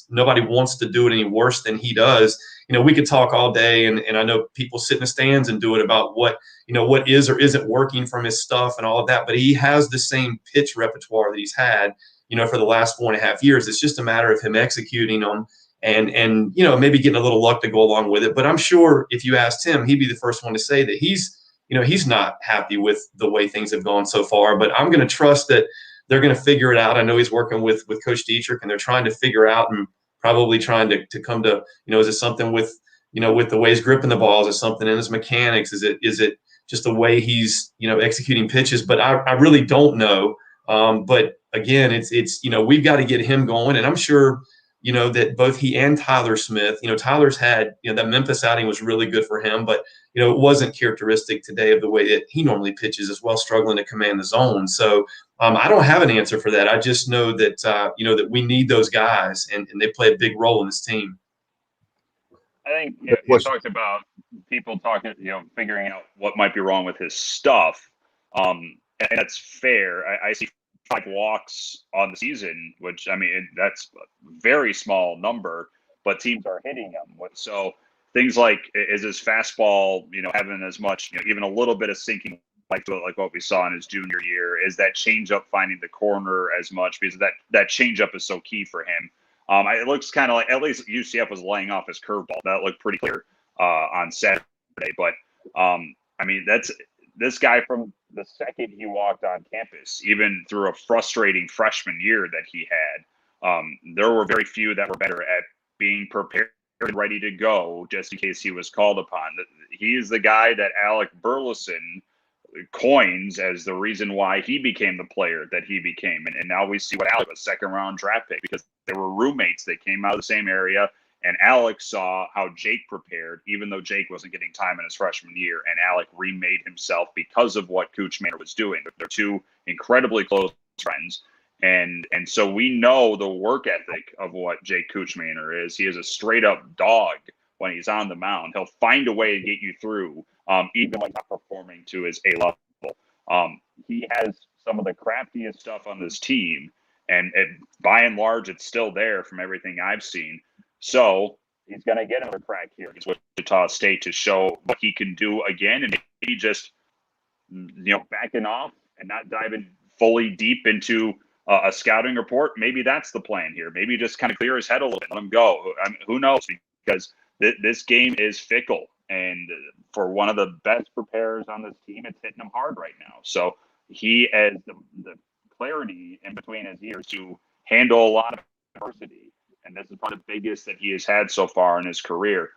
nobody wants to do it any worse than he does. We could talk all day, and I know people sit in the stands and do it about what is or isn't working from his stuff and all of that. But he has the same pitch repertoire that he's had, for the last 4.5 years. It's just a matter of him executing them and maybe getting a little luck to go along with it. But I'm sure if you asked him, he'd be the first one to say that he's not happy with the way things have gone so far. But I'm going to trust that they're going to figure it out. I know he's working with Coach Dietrich, and they're trying to figure out and probably trying to come to, is it something with the way he's gripping the balls? Is it something in his mechanics? Is it just the way he's, executing pitches? But I really don't know. But again, it's we've got to get him going. And I'm sure, that both he and Tyler Smith, Tyler's had, that Memphis outing was really good for him, but, it wasn't characteristic today of the way that he normally pitches as well, struggling to command the zone. So I don't have an answer for that. I just know that, that we need those guys, and they play a big role in this team. I think you talked about people talking, figuring out what might be wrong with his stuff. And that's fair. I see 5 walks on the season, which, that's a very small number, but teams are hitting him. So things like, is his fastball, having as much, even a little bit of sinking like what we saw in his junior year? Is that changeup finding the corner as much? Because that changeup is so key for him. It looks kind of like, at least UCF was laying off his curveball. That looked pretty clear on Saturday. But, that's this guy from the second he walked on campus, even through a frustrating freshman year that he had, there were very few that were better at being prepared and ready to go just in case he was called upon. He is the guy that Alec Burleson coins as the reason why he became the player that he became. And now we see what Alec, a second-round draft pick, because they were roommates. They came out of the same area, and Alec saw how Jake prepared, even though Jake wasn't getting time in his freshman year, and Alec remade himself because of what Kuchmaner was doing. They're two incredibly close friends, and so we know the work ethic of what Jake Kuchmaner is. He is a straight-up dog when he's on the mound. He'll find a way to get you through, even when not performing to his A level. He has some of the craftiest stuff on this team, and by and large, it's still there from everything I've seen. So he's going to get another crack here against Wichita State to show what he can do again, and maybe just backing off and not diving fully deep into a scouting report. Maybe that's the plan here. Maybe just kind of clear his head a little bit, let him go. Who knows? Because this game is fickle, and for one of the best preparers on this team, it's hitting him hard right now. So he has the clarity in between his ears to handle a lot of adversity, and this is probably the biggest that he has had so far in his career.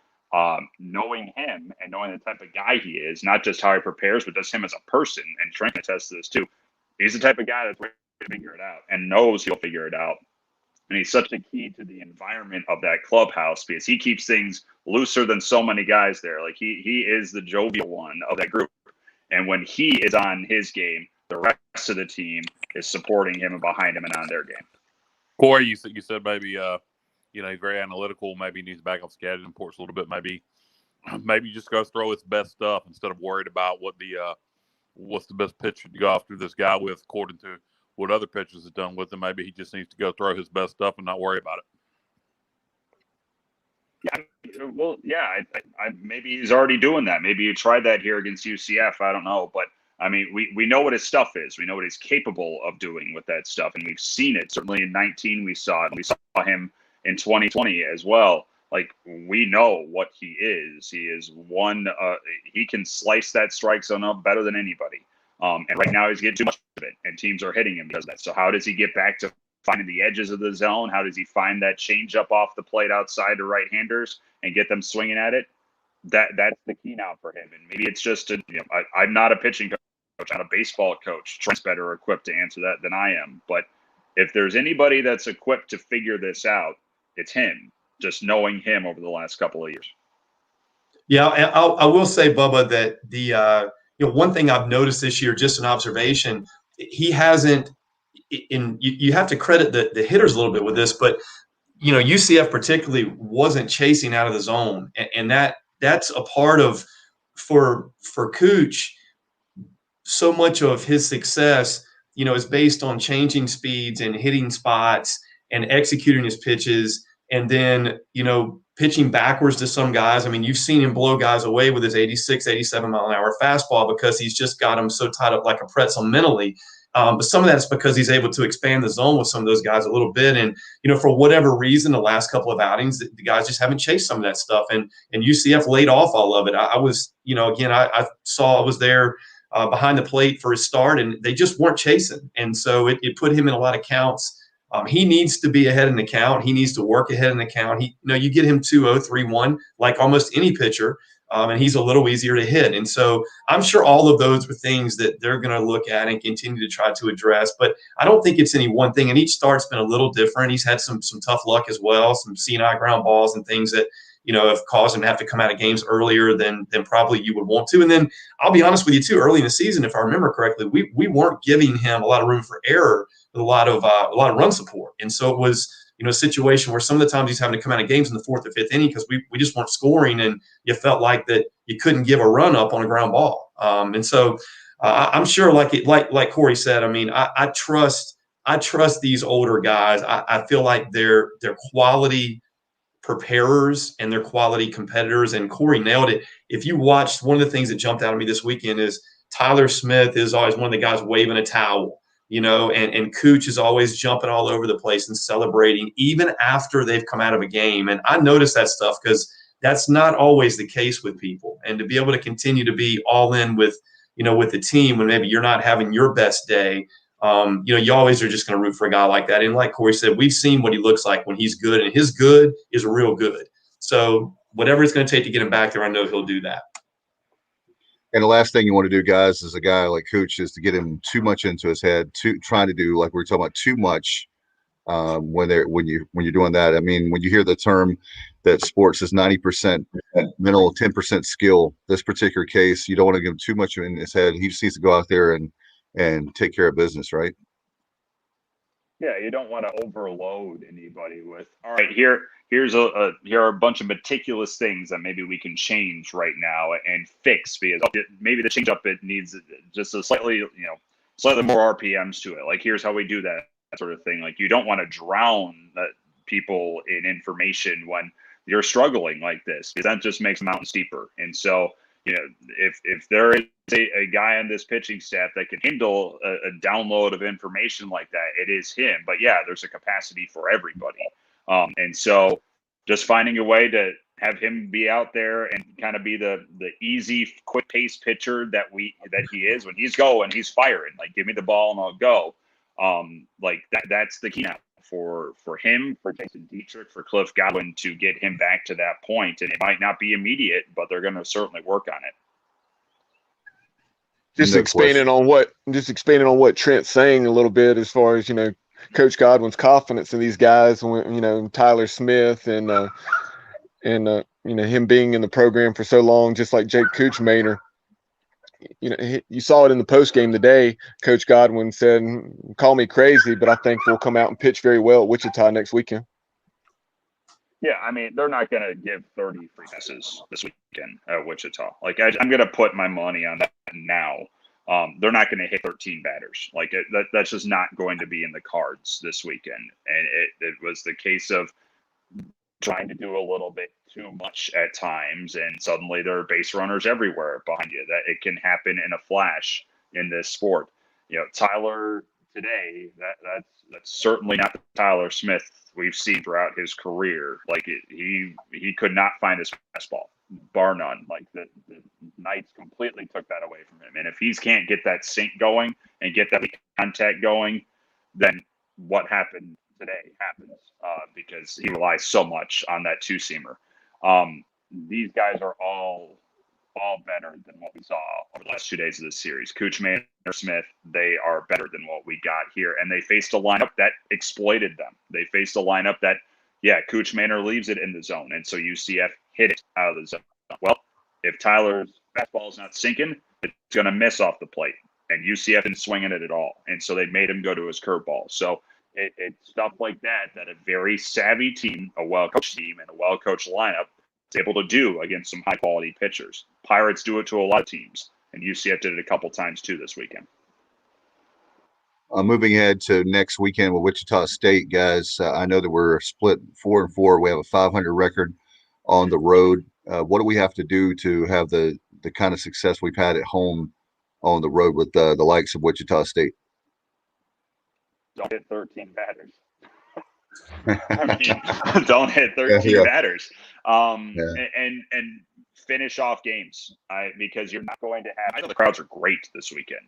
Knowing him and knowing the type of guy he is, not just how he prepares, but just him as a person, and Trent can attest to this too. He's the type of guy that's ready to figure it out and knows he'll figure it out. And he's such a key to the environment of that clubhouse because he keeps things looser than so many guys there. Like he is the jovial one of that group. And when he is on his game, the rest of the team is supporting him and behind him and on their game. Corey, you said maybe he's very analytical. Maybe he needs to back off scouting reports a little bit. Maybe just go throw his best stuff instead of worried about what's the best pitcher to go after this guy with, according to what other pitchers have done with him. Maybe he just needs to go throw his best stuff and not worry about it. Yeah, well, yeah, I maybe he's already doing that. Maybe he tried that here against UCF. I don't know, but I mean, we know what his stuff is. We know what he's capable of doing with that stuff, and we've seen it. Certainly in 19, we saw it. We saw him in 2020 as well. Like, we know what he is. He is one. He can slice that strike zone up better than anybody. And right now he's getting too much of it, and teams are hitting him because of that. So how does he get back to finding the edges of the zone? How does he find that change up off the plate outside to right-handers and get them swinging at it? That's the key now for him. And maybe it's just I'm not a pitching coach, I'm a baseball coach. Trent's better equipped to answer that than I am. But if there's anybody that's equipped to figure this out, it's him. Just knowing him over the last couple of years. Yeah, and I will say, Bubba, that the one thing I've noticed this year, just an observation, he hasn't. You have to credit the hitters a little bit with this, but UCF particularly wasn't chasing out of the zone, and that's a part of for Cooch. So much of his success, is based on changing speeds and hitting spots and executing his pitches, and then pitching backwards to some guys. I mean, you've seen him blow guys away with his 86, 87 mile an hour fastball because he's just got them so tied up like a pretzel mentally. But some of that's because he's able to expand the zone with some of those guys a little bit. And, for whatever reason, the last couple of outings, the guys just haven't chased some of that stuff. And UCF laid off all of it. I was, again, I was there behind the plate for his start, and they just weren't chasing. And so it put him in a lot of counts. He needs to be ahead in the count. He needs to work ahead in the count. You get him 2-0, 3-1, like almost any pitcher, and he's a little easier to hit. And so I'm sure all of those were things that they're going to look at and continue to try to address. But I don't think it's any one thing. And each start's been a little different. He's had some tough luck as well, some C&I ground balls and things that have caused him to have to come out of games earlier than probably you would want to. And then I'll be honest with you too, early in the season, if I remember correctly, we weren't giving him a lot of room for error with a lot of run support. And so it was, a situation where some of the times he's having to come out of games in the fourth or fifth inning because we just weren't scoring, and you felt like that you couldn't give a run up on a ground ball. And so I'm sure, like Corey said, I mean, I trust these older guys. I feel like they're quality preparers and they're quality competitors. And Corey nailed it. If you watched, one of the things that jumped out at me this weekend is Tyler Smith is always one of the guys waving a towel, and Cooch is always jumping all over the place and celebrating even after they've come out of a game. And I notice that stuff because that's not always the case with people. And to be able to continue to be all in with the team when maybe you're not having your best day, you always are just going to root for a guy like that. And like Corey said, we've seen what he looks like when he's good, and his good is real good. So whatever it's going to take to get him back there, I know he'll do that. And the last thing you want to do, guys, as a guy like Cooch, is to get him too much into his head, trying to do, like we were talking about, too much when you're doing that. I mean, when you hear the term that sports is 90% mental, 10% skill, this particular case, you don't want to give him too much in his head. He just needs to go out there and take care of business, right? Yeah, you don't want to overload anybody with, all right, here are a bunch of meticulous things that maybe we can change right now and fix, because maybe the change up, it needs just a slightly more RPMs to it. Like, here's how we do that sort of thing. Like, you don't want to drown people in information when you're struggling like this, because that just makes the mountain steeper. And so, if there is a guy on this pitching staff that can handle a download of information like that, it is him. But yeah, there's a capacity for everybody. And so just finding a way to have him be out there and kind of be the easy, quick pace pitcher that he is. When he's going, he's firing. Like, give me the ball and I'll go. Like that's the key now for him, for Jason Dietrich, for Cliff Godwin to get him back to that point. And it might not be immediate, but they're going to certainly work on it. Just expanding on what Trent's saying a little bit, as far as, Coach Godwin's confidence in these guys, Tyler Smith and him being in the program for so long, just like Jake Kuchmaner. You saw it in the post game today. Coach Godwin said, "Call me crazy, but I think we'll come out and pitch very well at Wichita next weekend." Yeah, I mean, they're not going to give 30 free passes this weekend at Wichita. Like, I'm going to put my money on that now. They're not going to hit 13 batters. Like, that's just not going to be in the cards this weekend. And it was the case of trying to do a little bit too much at times, and suddenly there are base runners everywhere behind you. That it can happen in a flash in this sport. Tyler today, that's certainly not the Tyler Smith we've seen throughout his career. Like, he could not find his fastball, bar none. Like, the Knights completely took that away from him. And if he can't get that sink going and get that contact going, then what happened today happens, because he relies so much on that two-seamer. These guys are all better than what we saw over the last 2 days of this series. Kuchman or Smith, they are better than what we got here. And they faced a lineup that exploited them. They faced a lineup that, Kuchmaner leaves it in the zone. And so UCF hit it out of the zone. Well, if Tyler's fastball is not sinking, it's going to miss off the plate. And UCF didn't swing at it at all. And so they made him go to his curveball. So it's stuff like that a very savvy team, a well-coached team, and a well-coached lineup is able to do against some high-quality pitchers. Pirates do it to a lot of teams, and UCF did it a couple times too this weekend. Moving ahead to next weekend with Wichita State, guys, I know that we're split 4-4. We have a 500 record on the road. What do we have to do to have the kind of success we've had at home on the road with the likes of Wichita State? Don't hit 13 batters. I mean, don't hit 13 batters. And finish off games. Because you're not going to have. I know the crowds are great this weekend,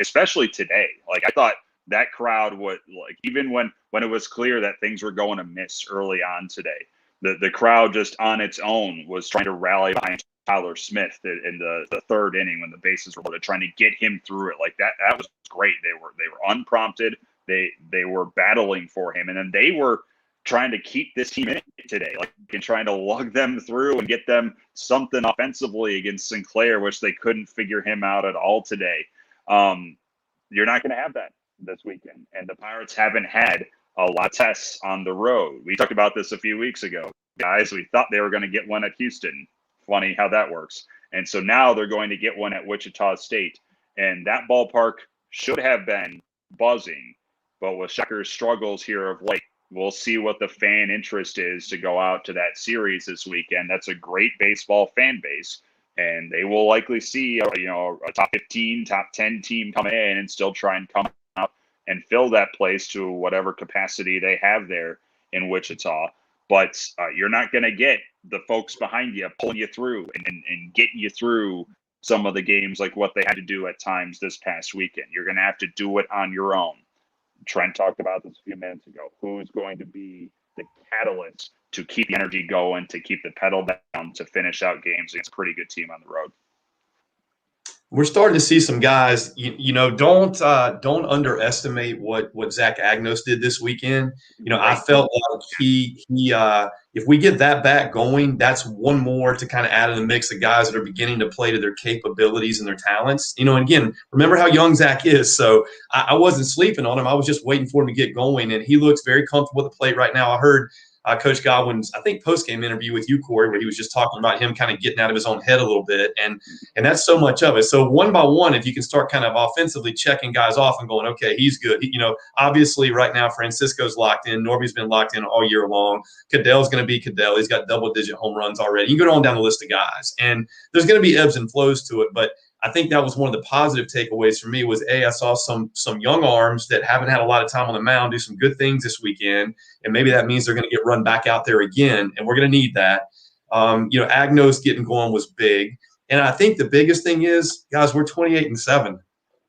especially today. Like, I thought that crowd would, like, even when it was clear that things were going to miss early on today, the crowd just on its own was trying to rally behind Tyler Smith in the third inning when the bases were loaded, trying to get him through it. Like, that was great. They were unprompted. They were battling for him, and then they were trying to keep this team in it today, like, and trying to lug them through and get them something offensively against Sinclair, which they couldn't figure him out at all today. You're not going to have that this weekend, and the Pirates haven't had a lot of tests on the road. We talked about this a few weeks ago, guys. We thought they were going to get one at Houston. Funny how that works. And so now they're going to get one at Wichita State, and that ballpark should have been buzzing. But with Schecter's struggles here of late, we'll see what the fan interest is to go out to that series this weekend. That's a great baseball fan base, and they will likely see a top 15, top 10 team come in and still try and come out and fill that place to whatever capacity they have there in Wichita. But you're not going to get the folks behind you pulling you through and getting you through some of the games like what they had to do at times this past weekend. You're going to have to do it on your own. Trent talked about this a few minutes ago. Who's going to be the catalyst to keep the energy going, to keep the pedal down, to finish out games against a pretty good team on the road? We're starting to see some guys, don't underestimate what Zach Agnos did this weekend. I felt like he if we get that bat going, that's one more to kind of add in the mix of guys that are beginning to play to their capabilities and their talents. And again, remember how young Zach is. So I wasn't sleeping on him. I was just waiting for him to get going, and he looks very comfortable at the plate right now. I heard Coach Godwin's, I think, post-game interview with you, Corey, where he was just talking about him kind of getting out of his own head a little bit. And that's so much of it. So one by one, if you can start kind of offensively checking guys off and going, okay, he's good. Obviously right now Francisco's locked in. Norby's been locked in all year long. Cadell's going to be Cadell. He's got double-digit home runs already. You can go on down the list of guys. And there's going to be ebbs and flows to it. But I think that was one of the positive takeaways for me was, I saw some young arms that haven't had a lot of time on the mound do some good things this weekend, and maybe that means they're going to get run back out there again, and we're going to need that. Agnos getting going was big. And I think the biggest thing is, guys, we're 28-7.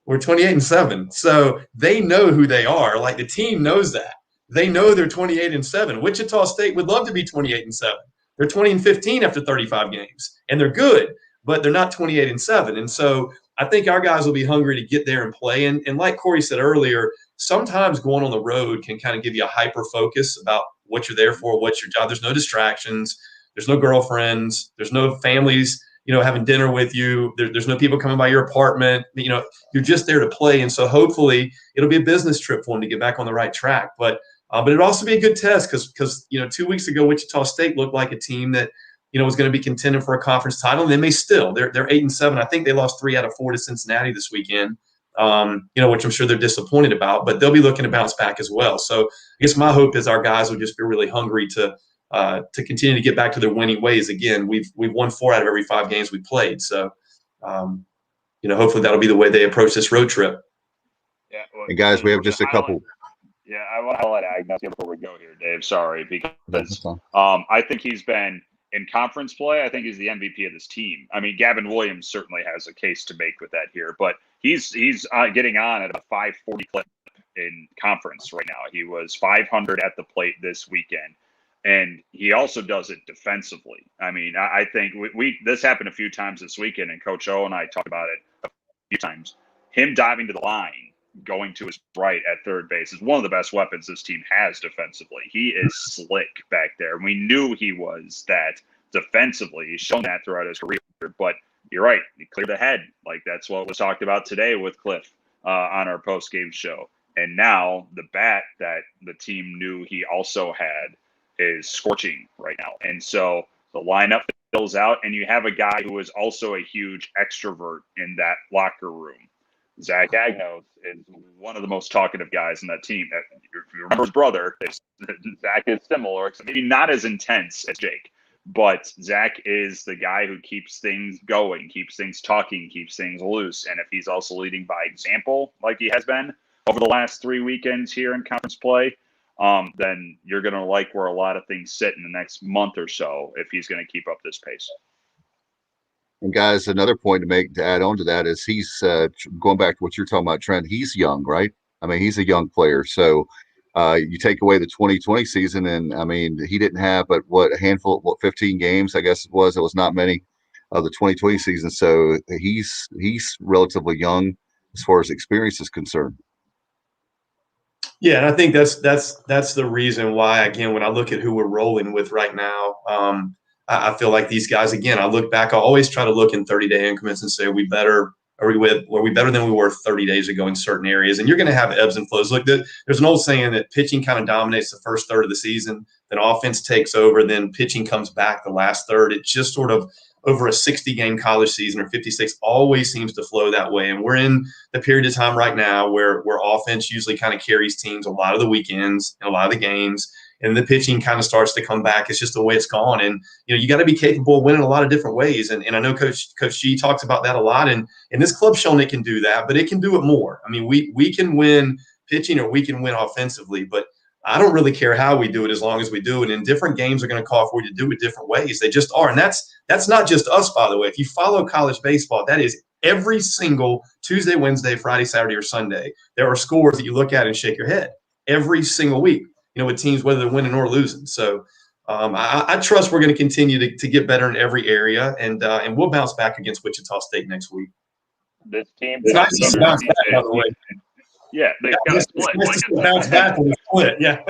We're 28-7. So they know who they are. Like, the team knows that. They know they're 28-7. Wichita State would love to be 28-7. They're 20-15 after 35 games, and they're good, but they're not 28-7. And so I think our guys will be hungry to get there and play. And like Corey said earlier, sometimes going on the road can kind of give you a hyper focus about what you're there for, what's your job. There's no distractions. There's no girlfriends. There's no families, having dinner with you. There's no people coming by your apartment. You're just there to play. And so hopefully it'll be a business trip for them to get back on the right track. But it'd also be a good test because 2 weeks ago, Wichita State looked like a team that, was going to be contending for a conference title. And they may still. They're 8-7. I think they lost 3 out of 4 to Cincinnati this weekend, which I'm sure they're disappointed about. But they'll be looking to bounce back as well. So I guess my hope is our guys will just be really hungry to continue to get back to their winning ways. Again, we've won 4 out of every 5 games we played. So, hopefully that'll be the way they approach this road trip. Yeah. Well, and guys, we have just a couple. I want to let Agnes before we go here, Dave. Sorry, because I think he's been in conference play. I think he's the MVP of this team. I mean, Gavin Williams certainly has a case to make with that here, but he's getting on at a 540 clip in conference right now. He was 500 at the plate this weekend. And he also does it defensively. I mean, I think this happened a few times this weekend, and Coach O and I talked about it a few times. Him diving to the line, going to his right at third base is one of the best weapons this team has defensively. He is slick back there. We knew he was that defensively. He's shown that throughout his career. But you're right. He cleared the head. Like, that's what was talked about today with Cliff on our post-game show. And now the bat that the team knew he also had is scorching right now. And so the lineup fills out, and you have a guy who is also a huge extrovert in that locker room. Zach Agnos is one of the most talkative guys in that team. If you remember his brother, Zach is similar, maybe not as intense as Jake, but Zach is the guy who keeps things going, keeps things talking, keeps things loose. And if he's also leading by example, like he has been over the last 3 weekends here in conference play, then you're going to like where a lot of things sit in the next month or so if he's going to keep up this pace. And guys, another point to add on to that is he's going back to what you're talking about, Trent. He's young, right? I mean, he's a young player. So you take away the 2020 season, and I mean, he didn't have but a handful, 15 games, I guess it was. It was not many of the 2020 season. So he's relatively young as far as experience is concerned. Yeah, and I think that's the reason why, again, when I look at who we're rolling with right now, I feel like these guys, again, I look back, I always try to look in 30-day increments and say, are we better than we were 30 days ago in certain areas? And you're going to have ebbs and flows. Look, there's an old saying that pitching kind of dominates the first third of the season, then offense takes over, then pitching comes back the last third. It just sort of, over a 60-game college season or 56, always seems to flow that way. And we're in the period of time right now where offense usually kind of carries teams a lot of the weekends and a lot of the games, and the pitching kind of starts to come back. It's just the way it's gone. And, you got to be capable of winning a lot of different ways. And I know Coach G talks about that a lot. And this club's shown it can do that, but it can do it more. I mean, we can win pitching or we can win offensively, but I don't really care how we do it as long as we do it. And different games are going to call for you to do it different ways. They just are. And that's not just us, by the way. If you follow college baseball, that is every single Tuesday, Wednesday, Friday, Saturday, or Sunday. There are scores that you look at and shake your head every single week, with teams, whether they're winning or losing. So I trust we're going to continue to get better in every area, and we'll bounce back against Wichita State next week. This team, it's nice to bounce back, by the way. Yeah, they got split. Nice to bounce back when we split. Yeah.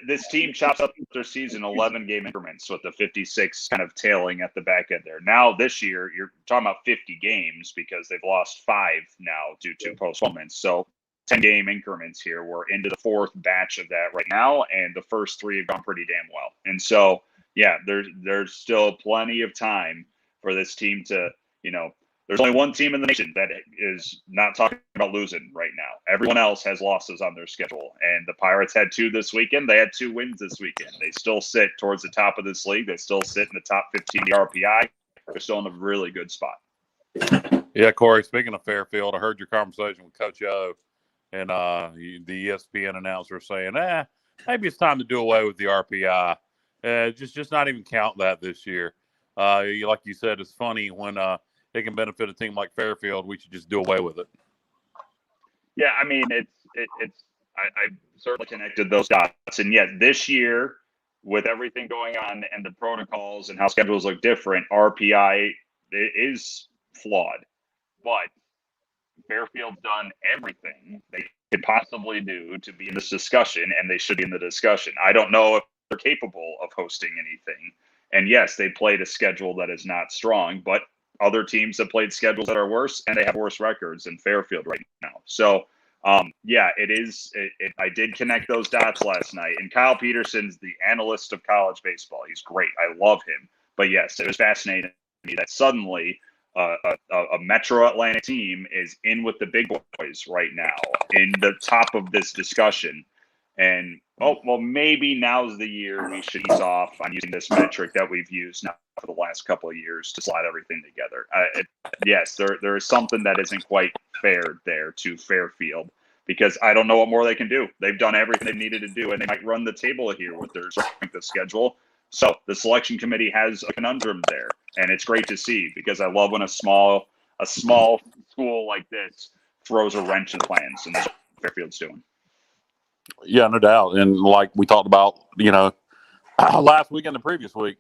This team chops up their season 11-game increments with the 56 kind of tailing at the back end there. Now this year, you're talking about 50 games because they've lost 5 now due to postponements. So 10-game increments here. We're into the 4th batch of that right now, and the first 3 have gone pretty damn well. And so, yeah, there's still plenty of time for this team to, there's only one team in the nation that is not talking about losing right now. Everyone else has losses on their schedule, and the Pirates had 2 this weekend. They had 2 wins this weekend. They still sit towards the top of this league. They still sit in the top 15 RPI. They're still in a really good spot. Yeah, Corey, speaking of Fairfield, I heard your conversation with Coach O, and the ESPN announcer saying, maybe it's time to do away with the RPI. Just not even count that this year. Like you said, it's funny when it can benefit a team like Fairfield. We should just do away with it. Yeah, I mean, I certainly connected those dots. And yet this year, with everything going on and the protocols and how schedules look different, RPI is flawed. But Fairfield's done everything they could possibly do to be in this discussion, and they should be in the discussion. I don't know if they're capable of hosting anything. And yes, they played a schedule that is not strong, but other teams have played schedules that are worse, and they have worse records than Fairfield right now. So, yeah, it is. I did connect those dots last night. And Kyle Peterson's the analyst of college baseball. He's great. I love him. But yes, it was fascinating to me that suddenly a Metro Atlantic team is in with the big boys right now in the top of this discussion. And, maybe now's the year we should ease off on using this metric that we've used now for the last couple of years to slide everything together. Yes, there is something that isn't quite fair there to Fairfield, because I don't know what more they can do. They've done everything they needed to do, and they might run the table here with their strength of schedule. So the selection committee has a conundrum there, and it's great to see, because I love when a small school like this throws a wrench in the plans, and that's what Fairfield's doing. Yeah, no doubt. And like we talked about, last week and the previous week,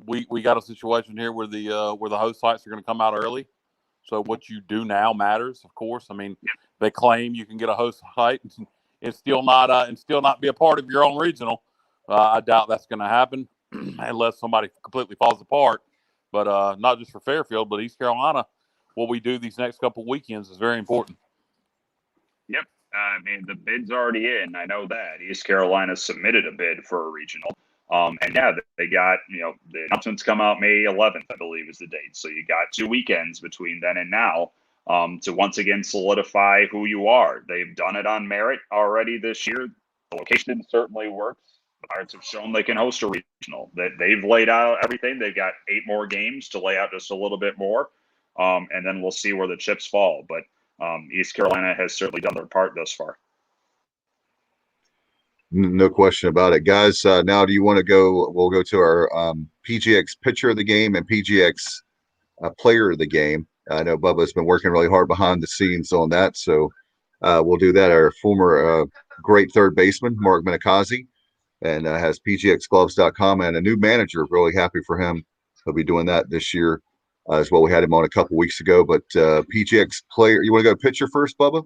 we got a situation here where the host sites are going to come out early. So what you do now matters, of course. I mean, they claim you can get a host site and still not be a part of your own regional. I doubt that's going to happen unless somebody completely falls apart. But not just for Fairfield, but East Carolina, what we do these next couple weekends is very important. Yep. I mean, the bid's already in. I know that. East Carolina submitted a bid for a regional. And yeah, they got, the announcements come out May 11th, I believe is the date. So you got 2 weekends between then and now to once again solidify who you are. They've done it on merit already this year. The location certainly works. The Pirates have shown they can host a regional. They've laid out everything. They've got 8 more games to lay out just a little bit more. And then we'll see where the chips fall. But East Carolina has certainly done their part thus far. No question about it, guys. Now, do you want to go? We'll go to our PGX pitcher of the game and PGX player of the game. I know Bubba's been working really hard behind the scenes on that, so we'll do that. Our former great third baseman, Mark Minikazi, and has pgxgloves.com and a new manager. Really happy for him. He'll be doing that this year as well. We had him on a couple weeks ago, but PGX player. You want to go pitcher first, Bubba?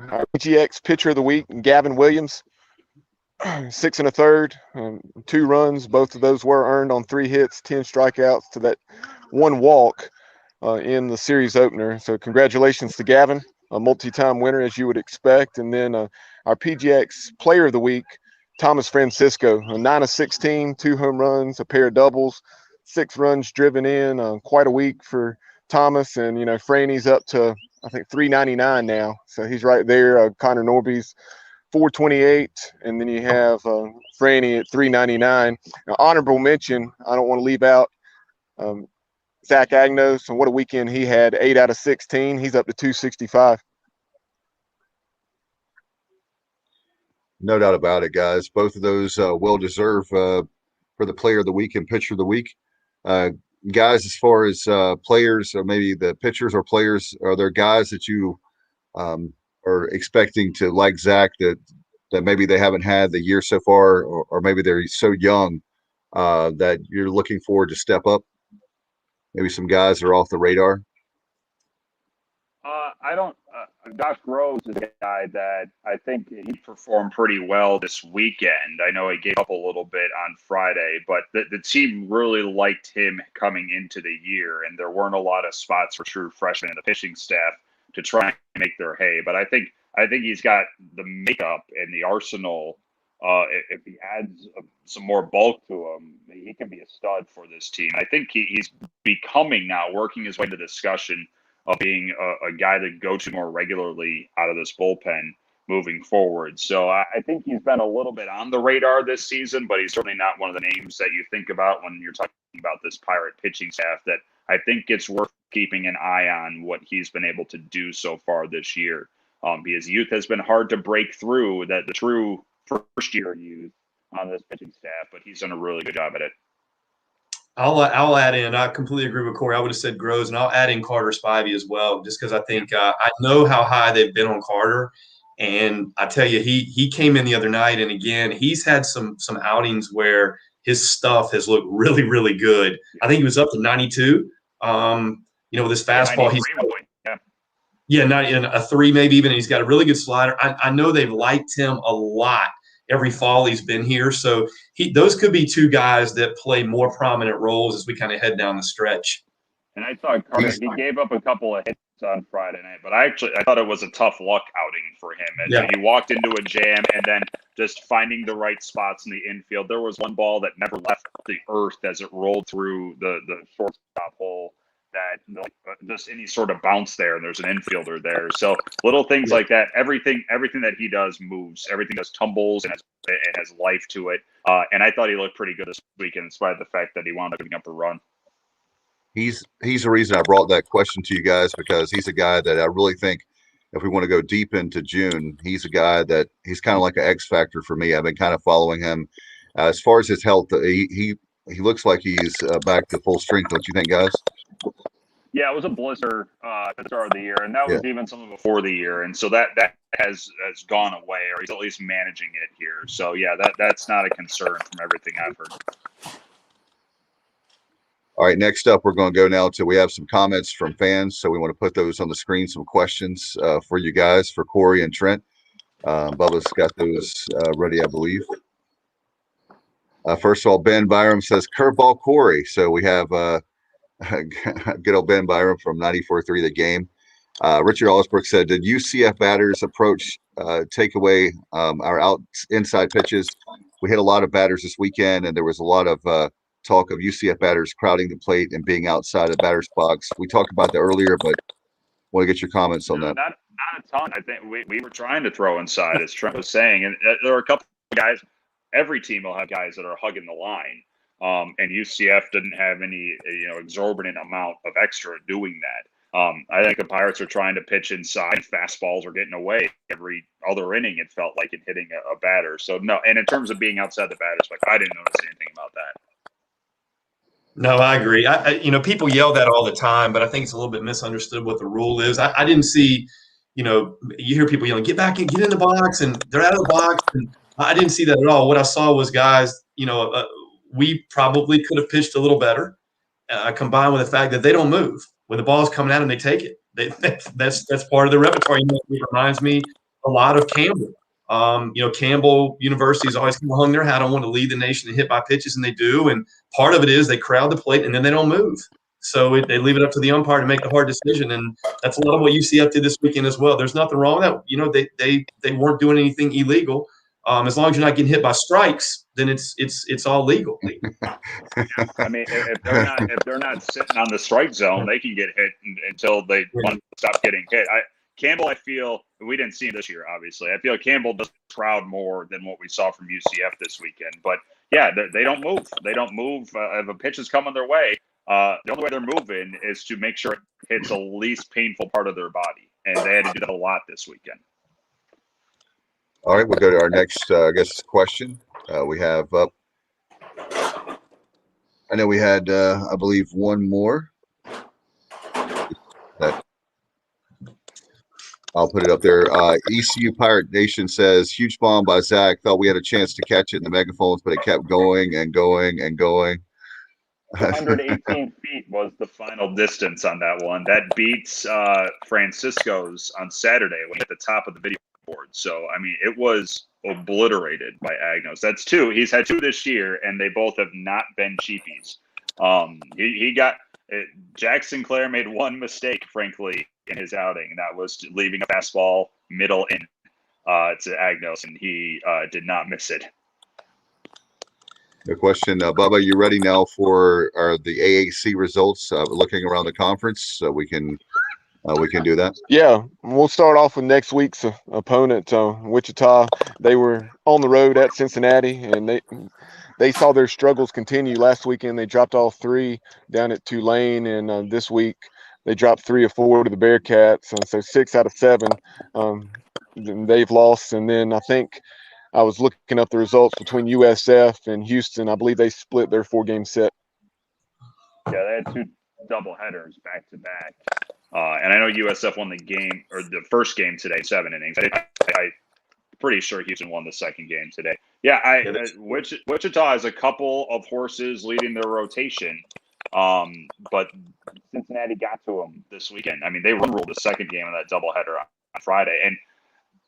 Our PGX pitcher of the week, Gavin Williams, 6 1/3, 2 runs. Both of those were earned on 3 hits, 10 strikeouts to that 1 walk in the series opener. So congratulations to Gavin, a multi-time winner as you would expect. And then our PGX player of the week, Thomas Francisco, 9 of 16, 2 home runs, a pair of doubles, 6 runs driven in. Quite a week for Thomas, and Franny's up to I think 399 now, so he's right there. Connor Norby's 428, and then you have Franny at 399. Now, honorable mention, I don't want to leave out Zach Agnos, and what a weekend he had, 8 out of 16. He's up to 265. No doubt about it, guys. Both of those well deserved for the player of the week and pitcher of the week. Guys, as far as players, or maybe the pitchers or players, are there guys that you are expecting to, like Zach, that maybe they haven't had the year so far, or maybe they're so young that you're looking forward to step up? Maybe some guys are off the radar. I don't. Josh Groves is a guy that I think he performed pretty well this weekend. I know he gave up a little bit on Friday, but the team really liked him coming into the year, and there weren't a lot of spots for true freshmen in the pitching staff to try and make their hay. But I think he's got the makeup and the arsenal. If he adds some more bulk to him, he can be a stud for this team. I think he's becoming now, working his way into discussion of being a guy to go to more regularly out of this bullpen moving forward. So I think he's been a little bit on the radar this season, but he's certainly not one of the names that you think about when you're talking about this Pirate pitching staff. That I think it's worth keeping an eye on what he's been able to do so far this year. His youth has been hard to break through, that the true first-year youth on this pitching staff, but he's done a really good job at it. I'll add in. I completely agree with Corey. I would have said Groves, and I'll add in Carter Spivey as well, just because I think I know how high they've been on Carter, and I tell you, he came in the other night, and again, he's had some outings where his stuff has looked really, really good. I think he was up to 92. With his fastball, not in a 3 maybe even. And he's got a really good slider. I know they've liked him a lot every fall he's been here. So those could be two guys that play more prominent roles as we kind of head down the stretch. And I thought Carter, he gave up a couple of hits on Friday night, but I thought it was a tough luck outing for him. And he walked into a jam and then just finding the right spots in the infield. There was one ball that never left the earth as it rolled through the shortstop hole, that just any sort of bounce there, and there's an infielder there. So little things like that. Everything that he does moves. Everything does tumbles and has life to it. And I thought he looked pretty good this weekend, in spite of the fact that he wound up giving up a run. He's the reason I brought that question to you guys, because he's a guy that I really think, if we want to go deep into June, he's a guy that he's kind of like an X factor for me. I've been kind of following him as far as his health. He looks like he's back to full strength. Don't you think, guys? Yeah, it was a blizzard at the start of the year, and that was even something before the year, and so that has gone away, or he's at least managing it here. So yeah, that's not a concern from everything I've heard. All right, next up, we're going to go now to, we have some comments from fans, so we want to put those on the screen, some questions for you guys, for Corey and Trent. Bubba's got those ready, I believe. First of all, Ben Byram says, curveball Corey. So we have good old Ben Byram from 94.3 The Game. Richard Osbrook said, did UCF batters approach take away our inside pitches? We hit a lot of batters this weekend, and there was a lot of talk of UCF batters crowding the plate and being outside the batter's box. We talked about that earlier, but want to get your comments on that. Not a ton. I think we were trying to throw inside, as Trent was saying, and there are a couple of guys. Every team will have guys that are hugging the line, and UCF didn't have any exorbitant amount of extra doing that. I think the Pirates are trying to pitch inside. Fastballs are getting away every other inning. It felt like in hitting a batter. So no, and in terms of being outside the batter's box, I didn't notice anything about that. No, I agree. People yell that all the time, but I think it's a little bit misunderstood what the rule is. I didn't see, you hear people yelling, get back and get in the box, and they're out of the box. And I didn't see that at all. What I saw was guys, we probably could have pitched a little better, combined with the fact that they don't move. When the ball's coming at them, they take it. That's part of the repertoire. It reminds me a lot of Campbell. Campbell University has always hung their hat on wanting to lead the nation and hit by pitches, and they do. And part of it is they crowd the plate and then they don't move. So they leave it up to the umpire to make the hard decision, and that's a lot of what UCF did this weekend as well. There's nothing wrong with that. They weren't doing anything illegal. As long as you're not getting hit by strikes, then it's all legal. I mean, if they're not sitting on the strike zone, they can get hit until they want to stop getting hit. Campbell, I feel, we didn't see him this year, obviously. I feel Campbell does crowd more than what we saw from UCF this weekend. But, yeah, they don't move. They don't move. If a pitch is coming their way, the only way they're moving is to make sure it hits the least painful part of their body. And they had to do that a lot this weekend. All right, we'll go to our next, question. We have up. I know we had, I believe, one more. I'll put it up there. ECU Pirate Nation says, huge bomb by Zach. Thought we had a chance to catch it in the megaphones, but it kept going and going and going. 118 feet was the final distance on that one. That beats Francisco's on Saturday when he hit the top of the video board. So, I mean, it was obliterated by Agnos. That's two. He's had two this year, and they both have not been cheapies. Jack Sinclair made one mistake, frankly, in his outing, and that was leaving a fastball middle in to Agnos, and he did not miss it. The question, Bubba, you ready now for the AAC results? Looking around the conference, so we can do that. Yeah, we'll start off with next week's opponent, Wichita. They were on the road at Cincinnati, and they saw their struggles continue. Last weekend, they dropped all three down at Tulane, and this week they dropped 3 or 4 to the Bearcats, and so 6 out of 7 they've lost. And then I think I was looking up the results between USF and Houston. I believe they split their 4-game set. Yeah, they had 2 double headers back to back, and I know USF won the game or the first game today, 7 innings. I'm pretty sure Houston won the second game today. Yeah, Wichita has a couple of horses leading their rotation, but Cincinnati got to them this weekend. I mean, they ruled the second game of that doubleheader on Friday, and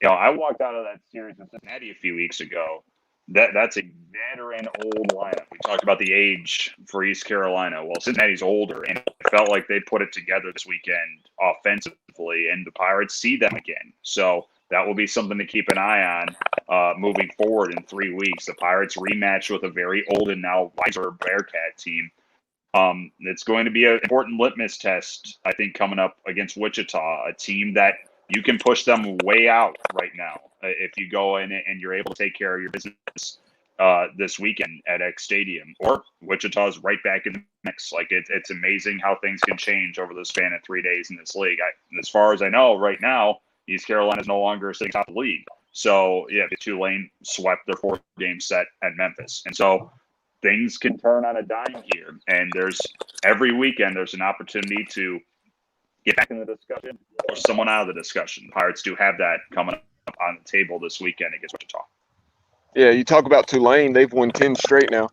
I walked out of that series with Cincinnati a few weeks ago. That's a veteran old lineup. We talked about the age for East Carolina. Well, Cincinnati's older, and it felt like they put it together this weekend offensively, and the Pirates see them again. So that will be something to keep an eye on moving forward in 3 weeks. The Pirates rematch with a very old and now wiser Bearcat team. It's going to be an important litmus test, I think, coming up against Wichita, a team that you can push them way out right now if you go in and you're able to take care of your business this weekend at X Stadium. Or Wichita's right back in the mix. Like it's amazing how things can change over the span of 3 days in this league. As far as I know, right now, East Carolina is no longer sitting top of the league. So yeah, Tulane swept their 4-game set at Memphis, and so things can turn on a dime here. And every weekend there's an opportunity to get back in the discussion or someone out of the discussion. The Pirates do have that coming up on the table this weekend against Wichita. Yeah, you talk about Tulane. They've won 10 straight now.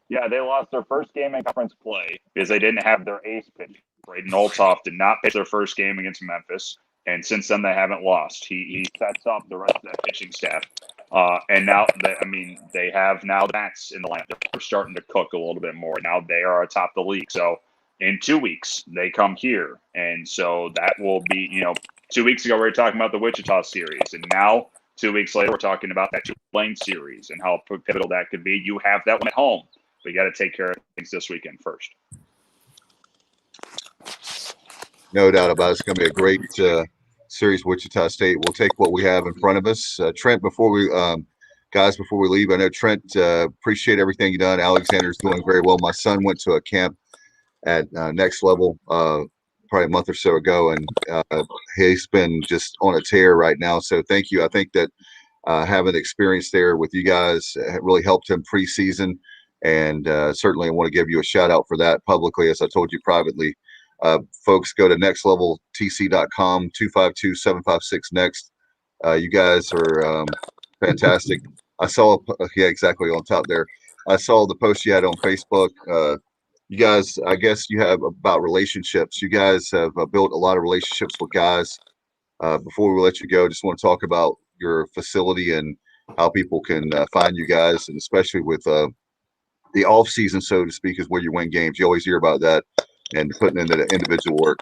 Yeah, they lost their first game in conference play because they didn't have their ace pitcher. Braden Olthoff did not pitch their first game against Memphis, and since then they haven't lost. He sets up the rest of that pitching staff. And now, they have now the bats in the lineup. They're starting to cook a little bit more. Now they are atop the league. So in 2 weeks, they come here. And so that will be, 2 weeks ago, we were talking about the Wichita series. And now, 2 weeks later, we're talking about that Tulane series and how pivotal that could be. You have that one at home. But you got to take care of things this weekend first. No doubt about it. It's going to be a great series, Wichita State. We'll take what we have in front of us. Trent, before we leave, I know Trent, appreciate everything you've done. Alexander's doing very well. My son went to a camp at Next Level probably a month or so ago, and he's been just on a tear right now. So thank you. I think that having experience there with you guys really helped him preseason, and certainly I want to give you a shout out for that publicly, as I told you privately. Folks, go to nextleveltc.com, 252-756-NEXT. You guys are fantastic. I saw, exactly on top there. I saw the post you had on Facebook. You guys, I guess you have about relationships. You guys have built a lot of relationships with guys. Before we let you go, just want to talk about your facility and how people can find you guys, and especially with the off season, so to speak, is where you win games. You always hear about that and putting into the individual work.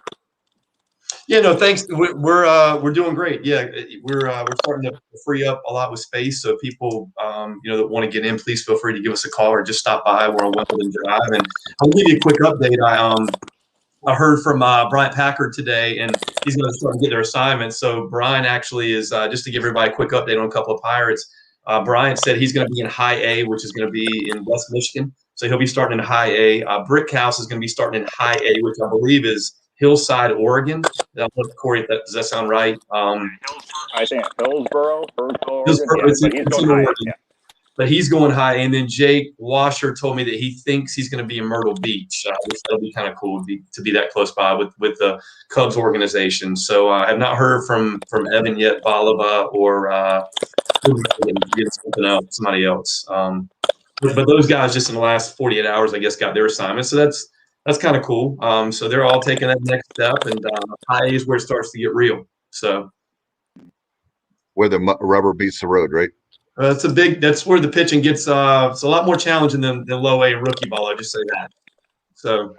Yeah, no, thanks. We're doing great. Yeah, we're starting to free up a lot with space. So people, that want to get in, please feel free to give us a call or just stop by. We're on Wimbledon Drive, and I'll give you a quick update. I heard from Bryant Packard today, and he's going to start to get their assignments. So Brian actually is just to give everybody a quick update on a couple of Pirates. Bryant said he's going to be in High A, which is going to be in West Michigan. So he'll be starting in High A. Brickhouse is going to be starting in High A, which I believe is Hillside, Oregon. Corey, does that sound right? I think Hillsboro, Oregon. It's in Oregon. But he's going High A. And then Jake Washer told me that he thinks he's going to be in Myrtle Beach, which that'll be kind of cool to be that close by with the Cubs organization. So I have not heard from Evan yet, Balaba, or somebody else. But those guys just in the last 48 hours, I guess, got their assignments. So that's kind of cool. So they're all taking that next step, and High A is where it starts to get real. So where the rubber meets the road, right? That's where the pitching gets. It's a lot more challenging than Low A and rookie ball. I just say that. So.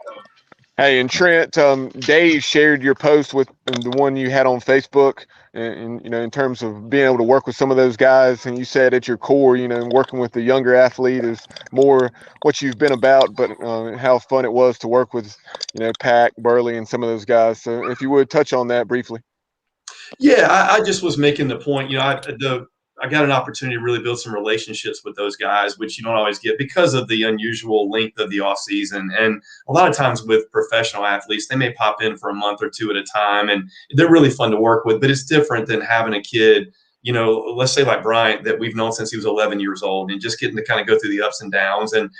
Hey, and Trent, Dave shared your post with the one you had on Facebook, and in terms of being able to work with some of those guys, and you said at your core, working with the younger athlete is more what you've been about, but how fun it was to work with, Pack, Burley, and some of those guys. So if you would touch on that briefly. Yeah, I just was making the point, I got an opportunity to really build some relationships with those guys, which you don't always get because of the unusual length of the off season. And a lot of times with professional athletes, they may pop in for a month or two at a time, and they're really fun to work with. But it's different than having a kid, let's say like Bryant, that we've known since he was 11 years old, and just getting to kind of go through the ups and downs. And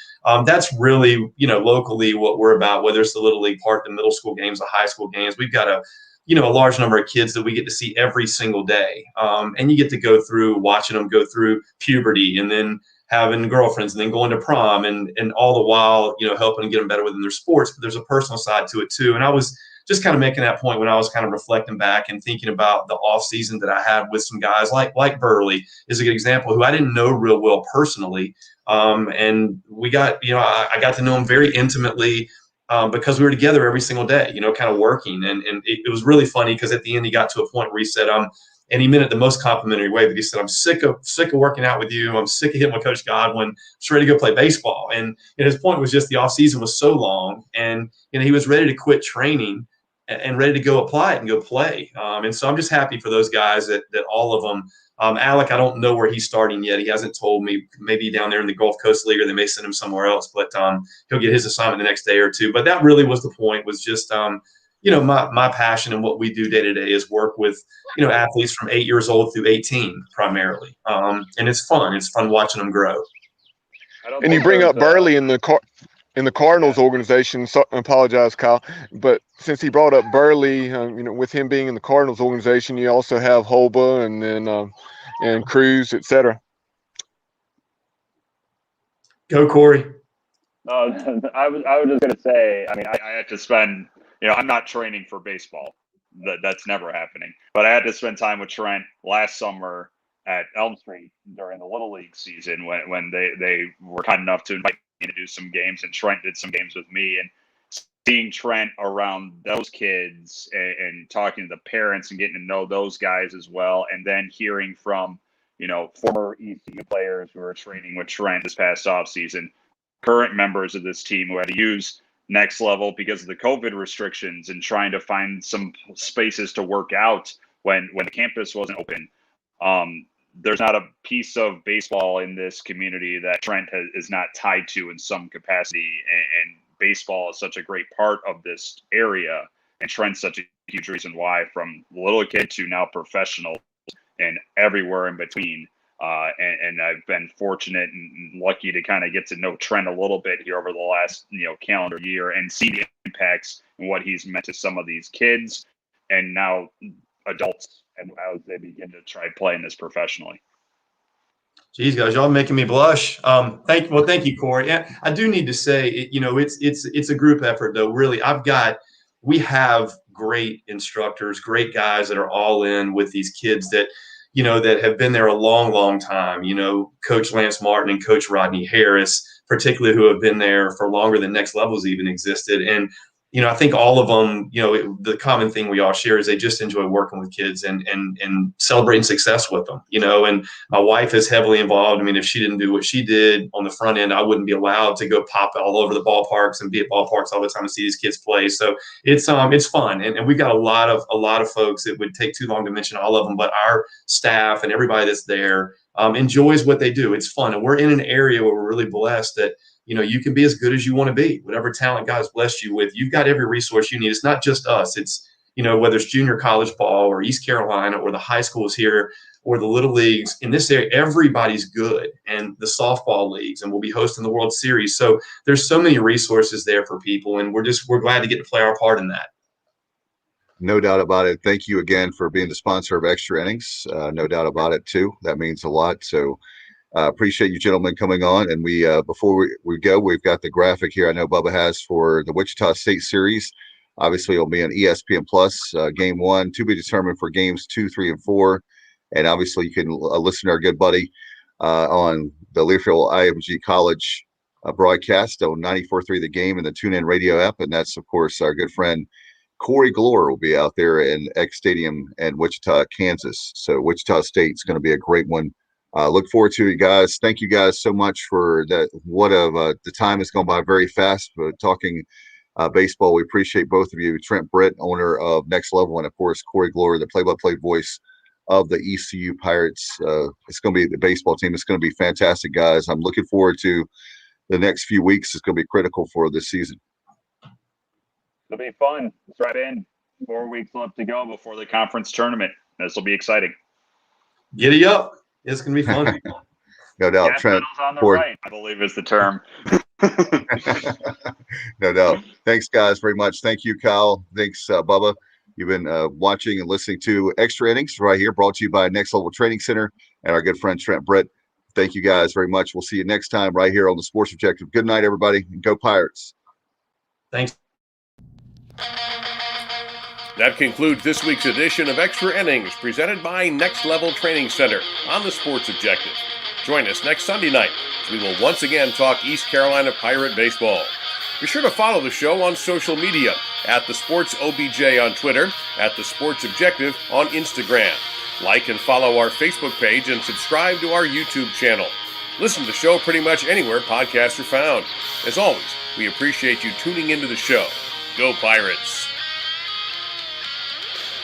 that's really, locally what we're about, whether it's the Little League part, the middle school games, the high school games. We've got a large number of kids that we get to see every single day. And you get to go through watching them go through puberty and then having girlfriends and then going to prom and all the while, helping them get them better within their sports. But there's a personal side to it too. And I was just kind of making that point when I was kind of reflecting back and thinking about the off season that I had with some guys like Burley is a good example, who I didn't know real well personally. And we got, I got to know him very intimately, because we were together every single day, kind of working. And it was really funny because at the end he got to a point where he said, and he meant it the most complimentary way, but he said, I'm sick of working out with you. I'm sick of hitting with Coach Godwin. I'm just ready to go play baseball. And his point was just the off season was so long, and he was ready to quit training and ready to go apply it and go play. And so I'm just happy for those guys that all of them. Alec, I don't know where he's starting yet. He hasn't told me. Maybe down there in the Gulf Coast League, or they may send him somewhere else. But he'll get his assignment the next day or two. But that really was the point. Was just my passion and what we do day to day is work with athletes from 8 years old through 18 primarily. And it's fun. It's fun watching them grow. And you bring up Burley in the Cardinals organization. So, I apologize, Kyle, but since he brought up Burley, with him being in the Cardinals organization, you also have Holba and then and Cruz, etc. Go, Corey. I was just going to say, I had to spend, I'm not training for baseball. That's never happening. But I had to spend time with Trent last summer at Elm Street during the Little League season when they were kind enough to invite me to do some games, and Trent did some games with me. And seeing Trent around those kids and talking to the parents and getting to know those guys as well, and then hearing from, former ECU players who are training with Trent this past offseason, current members of this team who had to use Next Level because of the COVID restrictions and trying to find some spaces to work out when the campus wasn't open. There's not a piece of baseball in this community that Trent is not tied to in some capacity. And baseball is such a great part of this area. And Trent's such a huge reason why, from little kid to now professional and everywhere in between. And I've been fortunate and lucky to kind of get to know Trent a little bit here over the last, calendar year, and see the impacts and what he's meant to some of these kids and now adults, and as they begin to try playing this professionally. Geez, guys, y'all making me blush. Thank you, Corey. Yeah, I do need to say, it's a group effort though. Really, we have great instructors, great guys that are all in with these kids that have been there a long, long time. Coach Lance Martin and Coach Rodney Harris, particularly, who have been there for longer than Next Levels even existed. And I think all of them, the common thing we all share is they just enjoy working with kids and celebrating success with them, and my wife is heavily involved. If she didn't do what she did on the front end, I wouldn't be allowed to go pop all over the ballparks and be at ballparks all the time and see these kids play. So it's fun. And we've got a lot of folks. It would take too long to mention all of them, but our staff and everybody that's there enjoys what they do. It's fun. And we're in an area where we're really blessed that you can be as good as you want to be. Whatever talent God has blessed you with, you've got every resource you need. It's not just us. It's, whether it's junior college ball or East Carolina or the high schools here or the little leagues in this area, everybody's good. And the softball leagues, and we'll be hosting the World Series. So there's so many resources there for people, and we're glad to get to play our part in that. No doubt about it. Thank you again for being the sponsor of Extra Innings. No doubt about it too. That means a lot. So appreciate you gentlemen coming on. And we before we go, we've got the graphic here I know Bubba has for the Wichita State series. Obviously, it'll be on ESPN Plus, game 1, to be determined for games 2, 3, and 4. And obviously, you can listen to our good buddy on the Learfield IMG College broadcast on 94.3 The Game and the TuneIn Radio app. And that's, of course, our good friend Corey Gloor will be out there in X Stadium in Wichita, Kansas. So Wichita State's going to be a great one. Look forward to it, guys. Thank you guys so much for that. The time has gone by very fast. But talking baseball, we appreciate both of you. Trent Britt, owner of Next Level, and of course Corey Gloor, the play-by-play voice of the ECU Pirates. It's going to be the baseball team. It's going to be fantastic, guys. I'm looking forward to the next few weeks. It's going to be critical for this season. It'll be fun. Let's wrap in. 4 weeks left to go before the conference tournament. This will be exciting. Giddy up. It's going to be fun. No doubt. Yeah, Trent, on the right, I believe is the term. no doubt. Thanks, guys, very much. Thank you, Kyle. Thanks, Bubba. You've been watching and listening to Extra Innings right here, brought to you by Next Level Training Center and our good friend Trent Britt. Thank you guys very much. We'll see you next time right here on the Sports Objective. Good night, everybody, and go Pirates. Thanks. That concludes this week's edition of Extra Innings, presented by Next Level Training Center on the Sports Objective. Join us next Sunday night as we will once again talk East Carolina Pirate baseball. Be sure to follow the show on social media at The Sports OBJ on Twitter, at The Sports Objective on Instagram. Like and follow our Facebook page and subscribe to our YouTube channel. Listen to the show pretty much anywhere podcasts are found. As always, we appreciate you tuning into the show. Go Pirates!